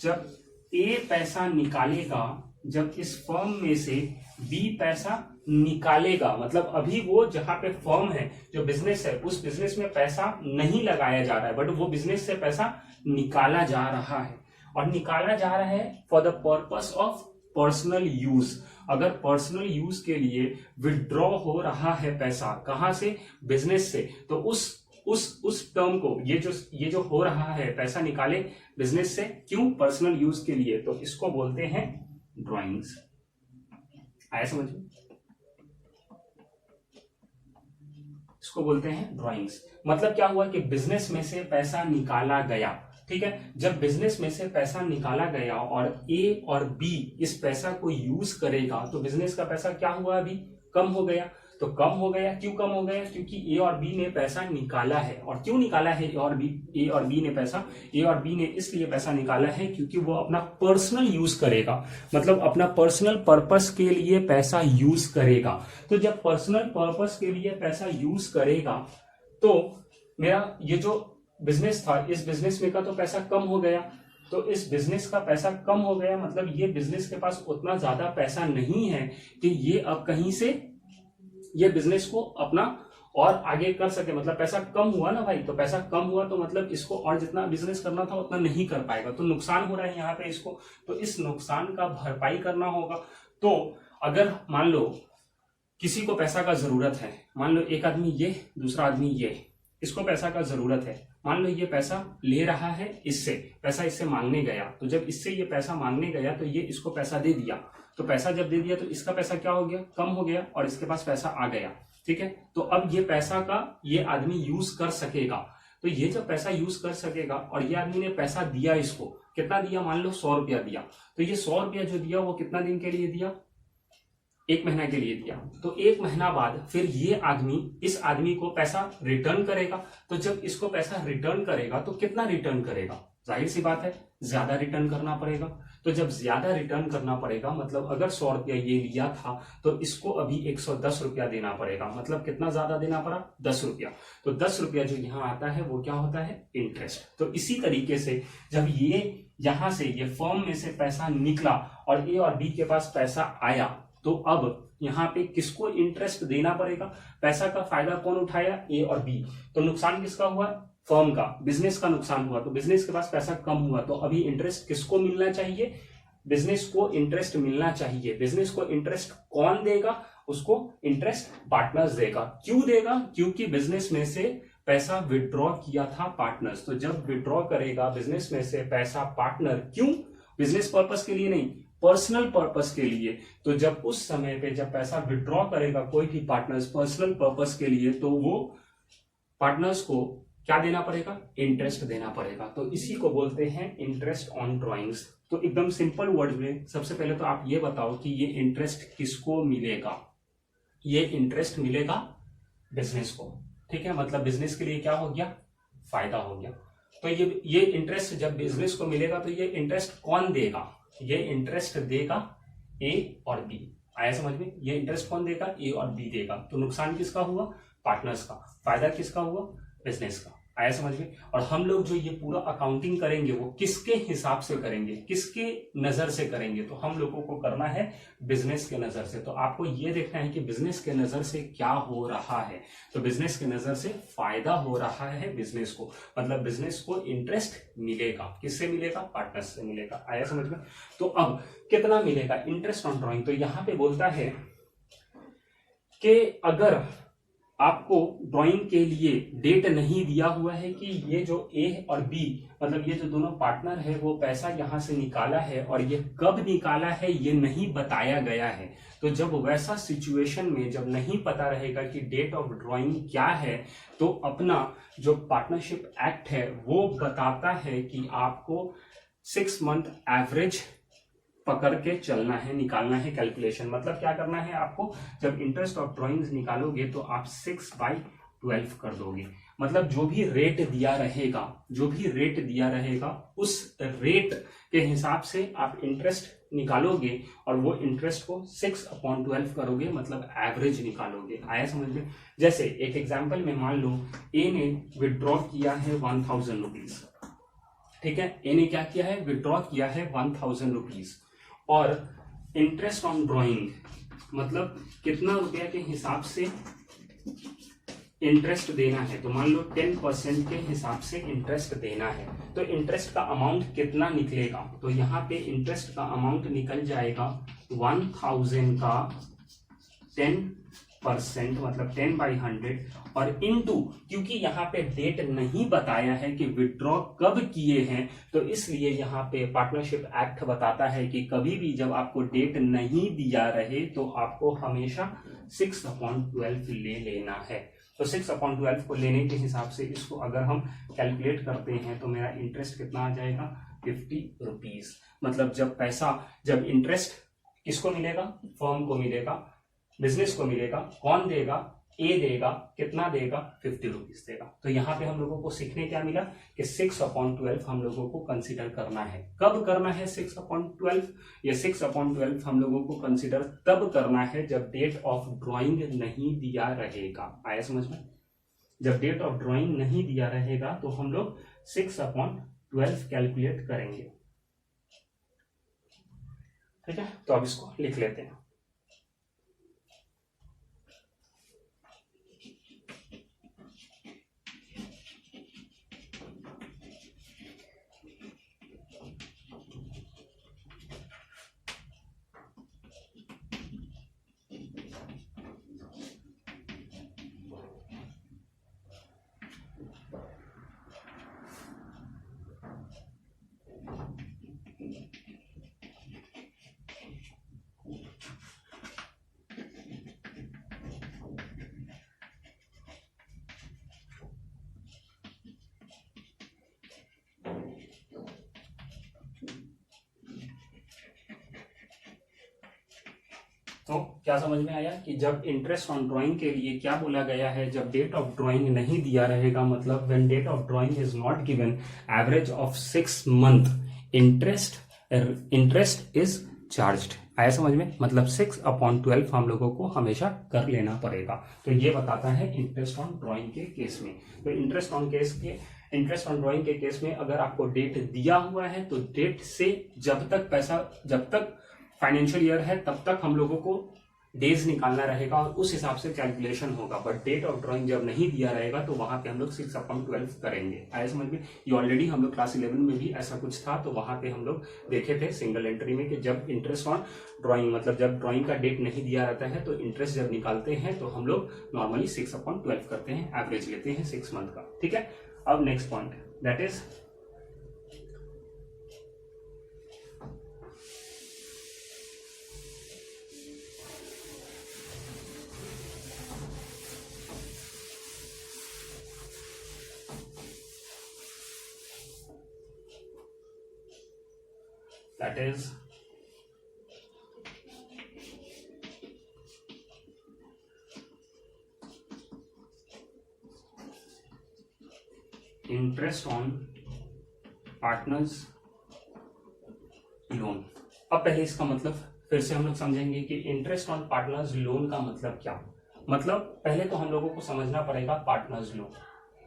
जब ए पैसा निकालेगा, जब इस फर्म में से बी पैसा निकालेगा, मतलब अभी वो जहां पे फर्म है, जो बिजनेस है, उस बिजनेस में पैसा नहीं लगाया जा रहा है, बट वो बिजनेस से पैसा निकाला जा रहा है, और निकाला जा रहा है for the purpose of personal use. अगर पर्सनल यूज के लिए विड्रॉ हो रहा है पैसा, कहां से, बिजनेस से, तो उस टर्म को, ये जो हो रहा है, पैसा निकाले बिजनेस से, क्यों, पर्सनल यूज के लिए, तो इसको बोलते हैं ड्राइंग्स। आया समझ में, इसको बोलते हैं ड्राइंग्स। मतलब क्या हुआ कि बिजनेस में से पैसा निकाला गया, ठीक है। जब बिजनेस में से पैसा निकाला गया और ए और बी इस पैसा को यूज करेगा, तो बिजनेस का पैसा क्या हुआ, अभी कम हो गया। तो कम हो गया, क्यों कम हो गया, क्योंकि ए और बी ने पैसा निकाला है। और क्यों निकाला है ए और बी ने पैसा, ए और बी ने इसलिए पैसा निकाला है क्योंकि वो अपना पर्सनल यूज करेगा, मतलब अपना पर्सनल पर्पस के लिए पैसा यूज करेगा। तो जब पर्सनल पर्पस के लिए पैसा यूज करेगा, तो मेरा ये जो बिजनेस था, इस बिजनेस में का तो पैसा कम हो गया। तो इस बिजनेस का पैसा कम हो गया, मतलब ये बिजनेस के पास उतना ज्यादा पैसा नहीं है कि ये अब कहीं से ये बिजनेस को अपना और आगे कर सके। मतलब पैसा कम हुआ ना भाई, तो पैसा कम हुआ तो मतलब इसको और जितना बिजनेस करना था उतना नहीं कर पाएगा, तो नुकसान हो रहा है यहाँ पे इसको। तो इस नुकसान का भरपाई करना होगा। तो अगर मान लो किसी को पैसा का जरूरत है, मान लो एक आदमी ये, दूसरा आदमी ये, इसको पैसा का जरूरत है, मान लो ये पैसा ले रहा है इससे, पैसा इससे मांगने गया, तो जब इससे ये पैसा मांगने गया तो ये इसको पैसा दे दिया, तो पैसा जब दे दिया तो इसका पैसा क्या हो गया, कम हो गया, और इसके पास पैसा आ गया, ठीक है। तो अब ये पैसा का ये आदमी यूज कर सकेगा। तो ये जब पैसा यूज कर सकेगा, और ये आदमी ने पैसा दिया, इसको कितना दिया, मान लो 100 रुपया दिया, तो ये 100 रुपया जो दिया वो कितना दिन के लिए दिया, 1 महीना के लिए दिया। तो 1 महीना बाद फिर ये आदमी इस आदमी को पैसा रिटर्न करेगा। तो जब इसको पैसा रिटर्न करेगा तो कितना रिटर्न करेगा, जाहिर सी बात है ज्यादा रिटर्न करना पड़ेगा। तो जब ज्यादा रिटर्न करना पड़ेगा, मतलब अगर 100 रुपया ये लिया था तो इसको अभी 110 रुपया देना पड़ेगा। मतलब कितना ज्यादा देना पड़ा, 10 रुपया। तो 10 रुपया जो यहाँ आता है वो क्या होता है, इंटरेस्ट। तो इसी तरीके से जब ये यहां से ये फर्म में से पैसा निकला और ए और बी के पास पैसा आया, तो अब यहाँ पे किसको इंटरेस्ट देना पड़ेगा, पैसा का फायदा कौन उठाया, ए और बी। तो नुकसान किसका हुआ, फर्म का, बिजनेस का नुकसान हुआ। तो बिजनेस के पास पैसा कम हुआ, तो अभी इंटरेस्ट किसको मिलना चाहिए, बिजनेस को इंटरेस्ट मिलना चाहिए। बिजनेस को इंटरेस्ट कौन देगा, उसको इंटरेस्ट पार्टनर्स देगा। क्यों देगा, क्योंकि बिजनेस में से पैसा विड्रॉ किया था पार्टनर्स। तो जब विड्रॉ करेगा बिजनेस में से पैसा पार्टनर, क्यों, बिजनेस पर्पस के लिए नहीं, पर्सनल पर्पस के लिए। तो जब उस समय पे जब पैसा विड्रॉ करेगा कोई भी पार्टनर्स पर्सनल पर्पस के लिए, तो वो पार्टनर्स को क्या देना पड़ेगा, इंटरेस्ट देना पड़ेगा। तो इसी को बोलते हैं इंटरेस्ट ऑन ड्राइंग्स। तो एकदम सिंपल वर्ड में सबसे पहले तो आप ये बताओ कि ये इंटरेस्ट किसको मिलेगा, ये इंटरेस्ट मिलेगा बिजनेस को, ठीक है। मतलब बिजनेस के लिए क्या हो गया, फायदा हो गया। तो ये इंटरेस्ट जब बिजनेस को मिलेगा तो ये इंटरेस्ट कौन देगा? ये इंटरेस्ट देगा ए और बी। आया समझ में? ये इंटरेस्ट कौन देगा? ए और बी देगा। तो नुकसान किसका हुआ? पार्टनर्स का। फायदा किसका हुआ? बिजनेस का। आया समझ में? और हम लोग जो ये पूरा अकाउंटिंग करेंगे वो किसके हिसाब से करेंगे, किसके नजर से करेंगे? तो हम लोगों को करना है बिजनेस के नजर से। तो आपको ये देखना है कि बिजनेस के नजर से क्या हो रहा है। तो बिजनेस के नजर से फायदा हो रहा है बिजनेस को, मतलब बिजनेस को इंटरेस्ट मिलेगा। किससे मिलेगा? पार्टनर्स से मिलेगा। आया समझ में? तो अब कितना मिलेगा? Interest on drawing. तो यहां पे बोलता है कि अगर आपको ड्राइंग के लिए डेट नहीं दिया हुआ है कि ये जो ए और बी, मतलब ये जो दोनों पार्टनर है, वो पैसा यहां से निकाला है और ये कब निकाला है ये नहीं बताया गया है। तो जब वैसा सिचुएशन में जब नहीं पता रहेगा कि डेट ऑफ ड्राइंग क्या है, तो अपना जो पार्टनरशिप एक्ट है वो बताता है कि आपको 6 मंथ एवरेज पकड़ के चलना है, निकालना है कैलकुलेशन। मतलब क्या करना है आपको? जब इंटरेस्ट ऑफ ड्राइंग्स निकालोगे तो आप 6/12 कर दोगे। मतलब जो भी रेट दिया रहेगा, जो भी रेट दिया रहेगा उस रेट के हिसाब से आप इंटरेस्ट निकालोगे और वो इंटरेस्ट को 6/12 करोगे, मतलब एवरेज निकालोगे। आया समझ में? जैसे एक एग्जांपल में मान लो ए ने विड्रॉ किया है 1000 रुपीज। ठीक है, ए ने क्या किया है? विड्रॉ किया है 1000 रुपीज और इंटरेस्ट ऑन ड्राइंग मतलब कितना रुपया के हिसाब से इंटरेस्ट देना है। तो मान लो 10% के हिसाब से इंटरेस्ट देना है। तो इंटरेस्ट का अमाउंट कितना निकलेगा? तो यहाँ पे इंटरेस्ट का अमाउंट निकल जाएगा 1000 का 10%, मतलब 10/100 और इनटू, क्योंकि यहाँ पे डेट नहीं बताया है कि विड्रॉ कब किए हैं, तो इसलिए यहाँ पे पार्टनरशिप एक्ट बताता है कि कभी भी जब आपको डेट नहीं दिया रहे तो आपको हमेशा 6/12 ले लेना है। तो 6/12 को लेने के हिसाब से इसको अगर हम कैलकुलेट करते हैं तो मेरा इंटरेस्ट कितना आ जाएगा? 50 रुपीज। मतलब जब इंटरेस्ट किसको मिलेगा? फर्म को मिलेगा, बिजनेस को मिलेगा। कौन देगा? ए देगा। कितना देगा? 50 रुपीज देगा। तो यहाँ पे हम लोगों को सीखने क्या मिला कि 6/12 हम लोगों को कंसीडर करना है। कब करना है 6/12? ये 6/12 हम लोगों को कंसीडर तब करना है जब डेट ऑफ ड्राइंग नहीं दिया रहेगा। आया समझ में? जब डेट ऑफ ड्राइंग नहीं दिया रहेगा तो हम लोग 6/12 कैलकुलेट करेंगे। ठीक है, तो अब इसको लिख लेते हैं। तो क्या समझ में आया कि जब इंटरेस्ट ऑन ड्राइंग के लिए क्या बोला गया है? जब डेट ऑफ ड्राइंग नहीं दिया रहेगा, मतलब when date of drawing is not given, average of 6 month interest is charged. आया समझ में? मतलब 6/12 हम लोगों को हमेशा कर लेना पड़ेगा। तो ये बताता है इंटरेस्ट ऑन ड्राइंग के केस में। तो इंटरेस्ट ऑन ड्राइंग के केस में अगर आपको डेट दिया हुआ है तो डेट से जब तक फाइनेंशियल ईयर है तब तक हम लोगों को डेज निकालना रहेगा और उस हिसाब से कैलकुलेशन होगा। बट डेट ऑफ ड्राइंग जब नहीं दिया रहेगा तो वहां पे हम लोग 6/12 करेंगे। आया समझ में? ये ऑलरेडी हम लोग क्लास 11 में भी ऐसा कुछ था, तो वहां पे हम लोग देखे थे सिंगल एंट्री में कि जब इंटरेस्ट ऑन ड्राइंग, मतलब जब ड्राइंग का डेट नहीं दिया रहता है तो इंटरेस्ट जब निकालते हैं तो हम लोग नॉर्मली 6/12 करते हैं, एवरेज लेते हैं 6 मंथ का। ठीक है, अब next point, that is interest on partners loan. अब पहले इसका मतलब फिर से हम लोग समझेंगे कि इंटरेस्ट ऑन पार्टनर्स लोन का मतलब क्या। मतलब पहले तो हम लोगों को समझना पड़ेगा पार्टनर्स लोन।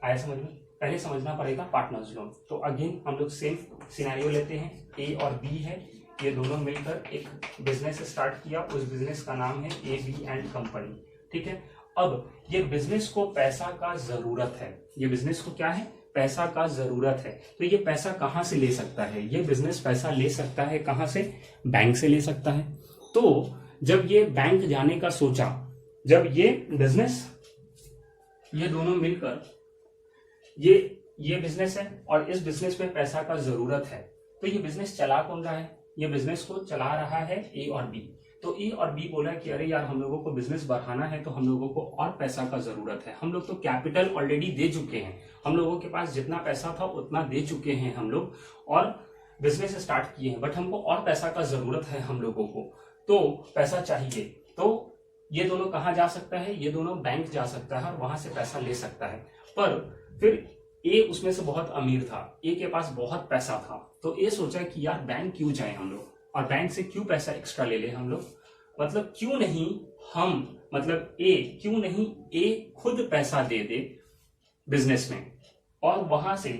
आया समझ में? पहले समझना पड़ेगा पार्टनर्स लोन। तो अगेन हम लोग सेम सिनेरियो लेते हैं, ए और बी है, ये दोनों मिलकर एक बिजनेस स्टार्ट किया, उस बिजनेस का नाम है ए बी एंड कंपनी। ठीक है, अब ये बिजनेस को पैसा का जरूरत है, ये बिजनेस को क्या है, पैसा का जरूरत है। तो ये पैसा कहां से ले सकता है, ये बिजनेस पैसा ले सकता है कहां से, बैंक से ले सकता है। तो जब ये बैंक जाने का सोचा, जब ये बिजनेस, ये दोनों मिलकर ये बिजनेस है और इस बिजनेस में पैसा का जरूरत है, तो ये बिजनेस चला कौन रहा है, ये बिजनेस को चला रहा है ए और बी। तो ए और बी बोला कि अरे यार हम लोगों को बिजनेस बढ़ाना है, तो हम लोगों को और पैसा का जरूरत है। हम लोग तो कैपिटल ऑलरेडी दे चुके हैं, हम लोगों के पास जितना पैसा था उतना दे चुके हैं हम लोग, और बिजनेस स्टार्ट किए हैं, बट हमको और पैसा का जरूरत है हम लोगों को, तो पैसा चाहिए। तो ये दोनों कहाँ जा सकता है, ये दोनों बैंक जा सकता है और वहां से पैसा ले सकता है। पर फिर ए उसमें से बहुत अमीर था, ए के पास बहुत पैसा था, तो ए सोचा कि यार बैंक क्यों जाए हम लोग, और बैंक से क्यों पैसा एक्स्ट्रा ले ले हम लोग, मतलब क्यों नहीं हम, मतलब ए क्यों नहीं ए खुद पैसा दे दे बिजनेस में, और वहां से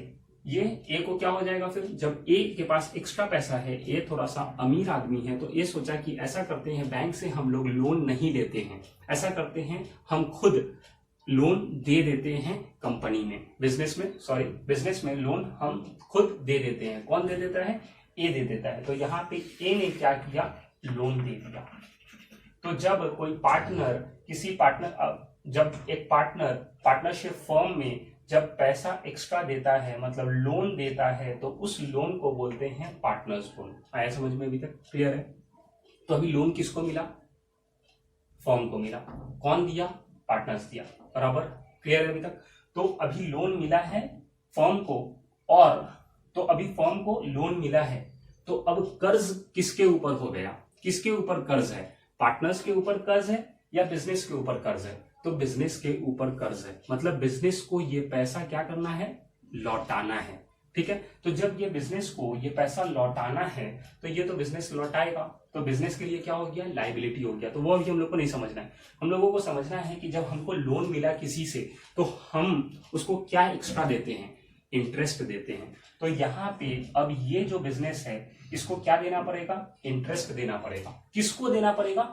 ये ए को क्या हो जाएगा, फिर जब ए के पास एक्स्ट्रा पैसा है, ए थोड़ा सा अमीर आदमी है, तो ए सोचा कि ऐसा करते हैं बैंक से हम लोग लोन नहीं लेते हैं, ऐसा करते हैं हम खुद लोन दे देते हैं कंपनी में, बिजनेस में लोन हम खुद दे देते हैं। कौन दे देता है, ए दे देता है। तो यहाँ पे ए ने क्या किया, लोन दे दिया। तो जब कोई पार्टनर जब एक पार्टनरशिप फर्म में जब पैसा एक्स्ट्रा देता है, मतलब लोन देता है, तो उस लोन को बोलते हैं पार्टनर्स लोन। आया समझ में? अभी तक क्लियर है? तो अभी लोन किसको मिला, फर्म को मिला। कौन दिया, पार्टनर्स दिया। बराबर क्लियर है अभी तक? तो अभी लोन मिला है फर्म को, और तो अभी फर्म को लोन मिला है, तो अब कर्ज किसके ऊपर हो गया, किसके ऊपर कर्ज है, पार्टनर्स के ऊपर कर्ज है या बिजनेस के ऊपर कर्ज है, तो बिजनेस के ऊपर कर्ज है। मतलब बिजनेस को ये पैसा क्या करना है, लौटाना है। ठीक है, तो जब ये बिजनेस को ये पैसा लौटाना है, तो ये तो बिजनेस लौटाएगा, तो बिजनेस के लिए क्या हो गया, लायबिलिटी हो गया। तो वो अभी हम लोग को नहीं समझना है, हम लोगों को समझना है कि जब हमको लोन मिला किसी से, तो हम उसको क्या एक्स्ट्रा देते हैं, इंटरेस्ट देते हैं। तो यहाँ पे अब ये जो बिजनेस है, इसको क्या देना पड़ेगा, इंटरेस्ट देना पड़ेगा। किसको देना पड़ेगा,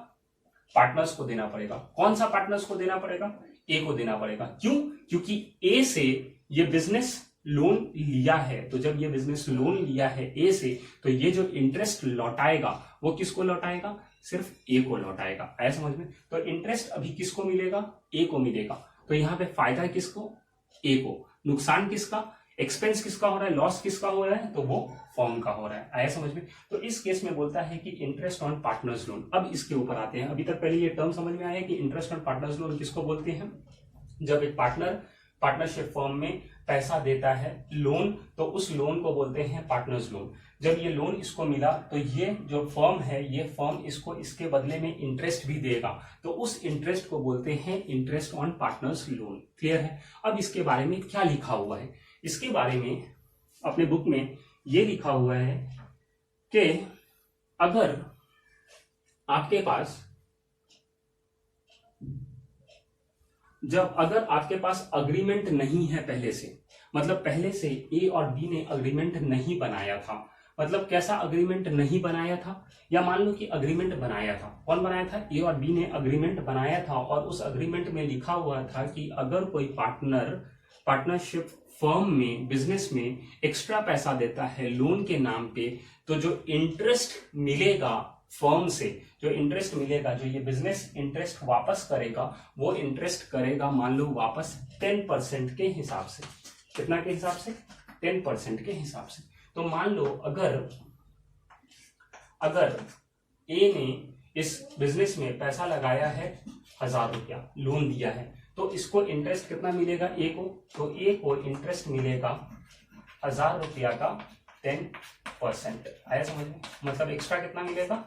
पार्टनर्स को देना पड़ेगा। कौन सा पार्टनर्स को देना पड़ेगा, ए को देना पड़ेगा। क्यों, क्योंकि ए से ये बिजनेस लोन लिया है, तो जब ये बिजनेस लोन लिया है ए से, तो ये जो इंटरेस्ट लौटाएगा वो किसको लौटाएगा, सिर्फ ए को लौटाएगा। आया समझ में? तो इंटरेस्ट अभी किसको मिलेगा, ए को मिलेगा। तो यहाँ पे फायदा किसको, ए को। नुकसान किसका, एक्सपेंस किसका हो रहा है, लॉस किसका हो रहा है, तो वो फर्म का हो रहा है। आया समझ में? तो इस केस में बोलता है कि इंटरेस्ट ऑन पार्टनर्स लोन। अब इसके ऊपर आते हैं। अभी तक पहले ये टर्म समझ में आया कि इंटरेस्ट ऑन पार्टनर्स लोन किसको बोलते हैं, जब एक पार्टनरशिप फर्म में पैसा देता है लोन, तो उस लोन को बोलते हैं पार्टनर्स लोन। जब ये लोन इसको मिला, तो ये जो फर्म है, ये फर्म इसको इसके बदले में इंटरेस्ट भी देगा, तो उस इंटरेस्ट को बोलते हैं interest on partners loan. Clear है? अब इसके बारे में क्या लिखा हुआ है, इसके बारे में अपने बुक में ये लिखा हुआ है कि अगर आपके पास अग्रीमेंट नहीं है पहले से, मतलब पहले से ए और बी ने अग्रीमेंट नहीं बनाया था। मतलब कैसा अग्रीमेंट नहीं बनाया था, या मान लो कि अग्रीमेंट बनाया था। कौन बनाया था, ए और बी ने अग्रीमेंट बनाया था, और उस अग्रीमेंट में लिखा हुआ था कि अगर कोई पार्टनरशिप फर्म में, बिजनेस में एक्स्ट्रा पैसा देता है लोन के नाम पे, तो जो इंटरेस्ट मिलेगा फर्म से, जो इंटरेस्ट मिलेगा, जो ये बिजनेस इंटरेस्ट वापस करेगा, वो इंटरेस्ट करेगा मान लो वापस 10% के हिसाब से। कितना के हिसाब से, 10% के हिसाब से। तो मान लो अगर ए ने इस बिजनेस में पैसा लगाया है 1000 रुपया, लोन दिया है, तो इसको इंटरेस्ट कितना मिलेगा ए को, तो ए को इंटरेस्ट मिलेगा 1000 रुपया का 10%। आया समझ में? मतलब एक्स्ट्रा कितना मिलेगा,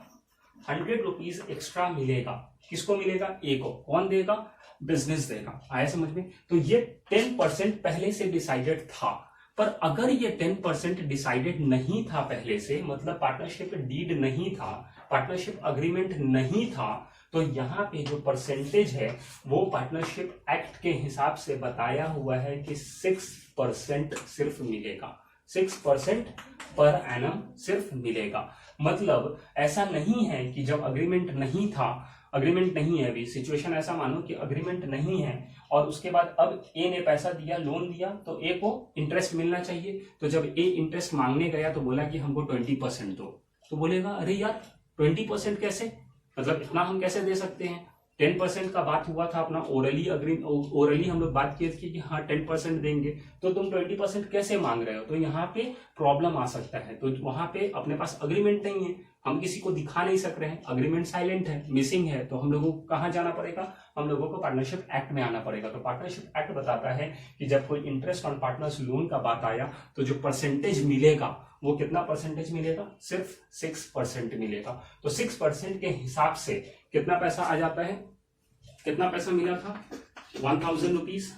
100 रुपीज एक्स्ट्रा मिलेगा। किसको मिलेगा, ए को। कौन देगा, बिजनेस देगा। आया समझ में? तो ये 10% पहले से डिसाइडेड था, पर अगर ये 10% डिसाइडेड नहीं था पहले से, मतलब पार्टनरशिप डीड नहीं था, पार्टनरशिप अग्रीमेंट नहीं था, तो यहाँ पे जो परसेंटेज है वो पार्टनरशिप एक्ट के हिसाब से बताया हुआ है कि 6% सिर्फ मिलेगा, 6% पर एनम सिर्फ मिलेगा। मतलब ऐसा नहीं है कि जब अग्रीमेंट नहीं था, अग्रीमेंट नहीं है, अभी सिचुएशन ऐसा मानो कि अग्रीमेंट नहीं है और उसके बाद अब ए ने पैसा दिया, लोन दिया, तो ए को इंटरेस्ट मिलना चाहिए। तो जब ए इंटरेस्ट मांगने गया तो बोला कि हमको 20% दो, तो बोलेगा अरे यार 20% कैसे, मतलब इतना हम कैसे दे सकते हैं। 10% का बात हुआ था अपना ओरली हम लोग बात किए थे कि हाँ 10% देंगे, तो तुम 20% कैसे मांग रहे हो। तो यहाँ पे प्रॉब्लम आ सकता है। तो वहां पे अपने पास अग्रीमेंट नहीं है, हम किसी को दिखा नहीं सक रहे हैं, अग्रीमेंट साइलेंट है, मिसिंग है, तो हम लोगों को कहाँ जाना पड़ेगा, हम लोगों को पार्टनरशिप एक्ट में आना पड़ेगा। तो पार्टनरशिप एक्ट बताता है कि जब कोई इंटरेस्ट ऑन पार्टनर्स लोन का बात आया तो जो परसेंटेज मिलेगा वो कितना परसेंटेज मिलेगा, सिर्फ 6% मिलेगा। तो 6% के हिसाब से कितना पैसा आ जाता है, कितना पैसा मिला था 1000 रुपीज,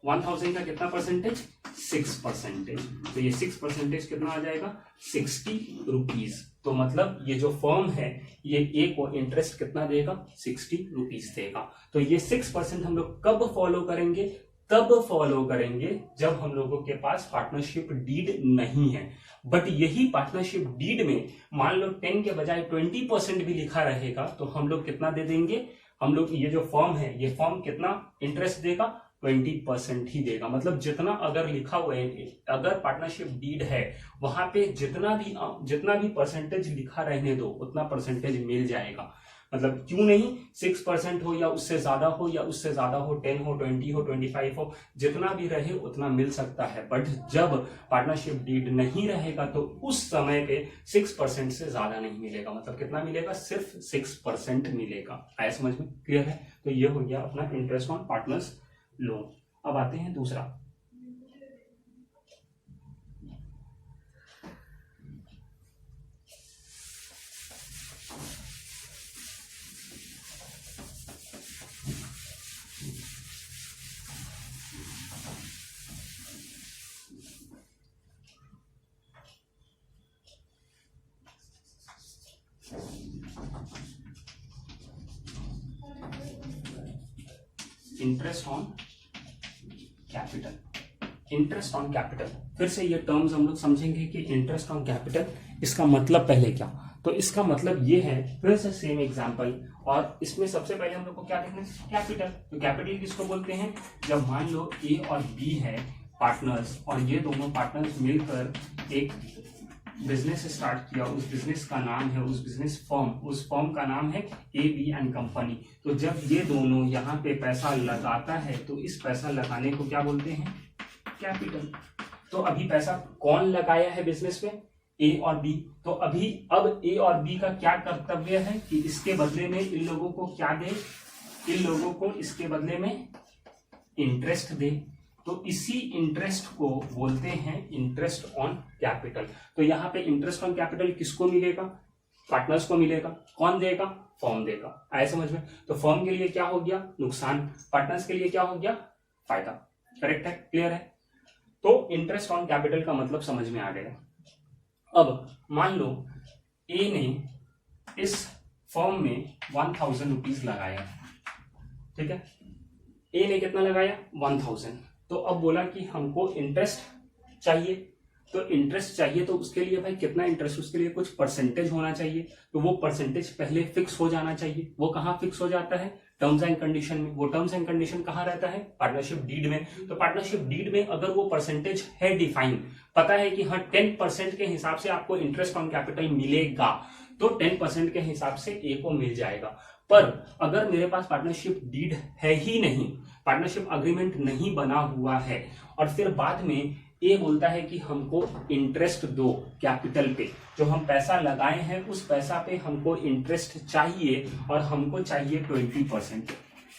1000 का कितना परसेंटेज, 6%। तो ये 6% कितना आ जाएगा, 60 रुपीज। तो मतलब ये जो फर्म है ये ए को इंटरेस्ट कितना देगा, 60 रुपीज देगा। तो ये 6% हम लोग कब फॉलो करेंगे, तब फॉलो करेंगे जब हम लोगों के पास पार्टनरशिप डीड नहीं है। बट यही पार्टनरशिप डीड में मान लो 10 के बजाय 20% भी लिखा रहेगा तो हम लोग कितना दे देंगे, हम लोग ये जो फर्म है ये फर्म कितना इंटरेस्ट देगा, 20% ही देगा। मतलब जितना अगर लिखा हुआ है, अगर पार्टनरशिप डीड है वहां पे जितना भी परसेंटेज लिखा रहने दो उतना परसेंटेज मिल जाएगा। मतलब क्यों नहीं, 6% हो या उससे ज्यादा हो या उससे ज्यादा हो, 10 हो, 20 हो, 25 हो, जितना भी रहे उतना मिल सकता है। बट जब पार्टनरशिप डीड नहीं रहेगा तो उस समय पे 6% से ज्यादा नहीं मिलेगा। मतलब कितना मिलेगा, सिर्फ 6% मिलेगा। आया समझ में, क्लियर है। तो ये हो गया अपना इंटरेस्ट ऑन पार्टनर्स लोन। अब आते हैं दूसरा, interest on capital. Interest on capital, फिर से ये टर्म्स हम लोग समझेंगे कि इंटरेस्ट ऑन कैपिटल इसका मतलब पहले क्या। तो इसका मतलब ये है, फिर से सेम एग्जांपल, और इसमें सबसे पहले हम लोग को क्या देखना है, कैपिटल। तो कैपिटल किसको बोलते हैं, जब मान लो ए और बी है पार्टनर्स और ये दोनों पार्टनर्स मिलकर एक बिजनेस स्टार्ट किया, उस बिजनेस का नाम है, उस बिजनेस फर्म, उस फर्म का नाम है ए बी एंड कंपनी। तो जब ये दोनों यहाँ पे पैसा लगाता है तो इस पैसा लगाने को क्या बोलते हैं, कैपिटल। तो अभी पैसा कौन लगाया है बिजनेस में, ए और बी। तो अभी अब ए और बी का क्या कर्तव्य है कि इसके बदले में इन लोगों को क्या दे, इन लोगों को इसके बदले में इंटरेस्ट दे। तो इसी इंटरेस्ट को बोलते हैं इंटरेस्ट ऑन कैपिटल। तो यहाँ पे इंटरेस्ट ऑन कैपिटल किसको मिलेगा, पार्टनर्स को मिलेगा। कौन देगा, फर्म देगा। आया समझ में। तो फर्म के लिए क्या हो गया, नुकसान, पार्टनर्स के लिए क्या हो गया, फायदा। करेक्ट है, क्लियर है। तो इंटरेस्ट ऑन कैपिटल का मतलब समझ में आ गया। अब मान लो ए ने इस फर्म में 1000 रुपीज लगाया, ठीक है। ए ने कितना लगाया, 1000। तो अब बोला कि हमको इंटरेस्ट चाहिए। तो इंटरेस्ट चाहिए तो उसके लिए भाई कितना इंटरेस्ट, उसके लिए कुछ परसेंटेज होना चाहिए। तो वो परसेंटेज पहले फिक्स हो जाना चाहिए। वो कहाँ फिक्स हो जाता है, टर्म्स एंड कंडीशन में। वो टर्म्स एंड कंडीशन कहाँ रहता है, पार्टनरशिप डीड में। तो पार्टनरशिप डीड में अगर वो परसेंटेज है डिफाइन, पता है कि हाँ 10% के हिसाब से आपको इंटरेस्ट ऑन कैपिटल मिलेगा, तो 10% के हिसाब से ए को मिल जाएगा। पर अगर मेरे पास पार्टनरशिप डीड है ही नहीं, पार्टनरशिप अग्रीमेंट नहीं बना हुआ है, और फिर बाद में ए बोलता है कि हमको इंटरेस्ट दो कैपिटल पे, जो हम पैसा लगाए हैं उस पैसा पे हमको इंटरेस्ट चाहिए और हमको चाहिए 20%।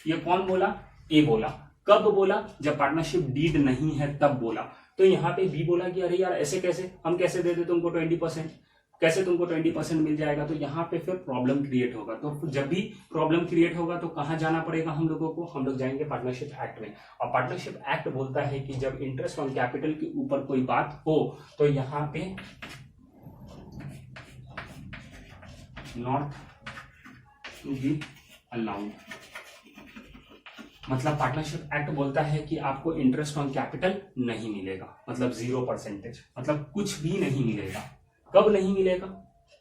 ये कौन बोला, ए बोला। कब बोला, जब पार्टनरशिप डीड नहीं है तब बोला। तो यहाँ पे बी बोला कि अरे यार ऐसे कैसे, हम कैसे दे दे तुमको 20%। कैसे तुमको 20% मिल जाएगा, तो यहाँ पे फिर प्रॉब्लम क्रिएट होगा। तो जब भी प्रॉब्लम क्रिएट होगा तो कहाँ जाना पड़ेगा हम लोगों को, हम लोग जाएंगे पार्टनरशिप एक्ट में। और पार्टनरशिप एक्ट बोलता है कि जब इंटरेस्ट ऑन कैपिटल के ऊपर कोई बात हो तो यहाँ पे नॉट टू बी अलाउड, मतलब पार्टनरशिप एक्ट बोलता है कि आपको इंटरेस्ट ऑन कैपिटल नहीं मिलेगा, मतलब 0%, मतलब कुछ भी नहीं मिलेगा। कब नहीं मिलेगा,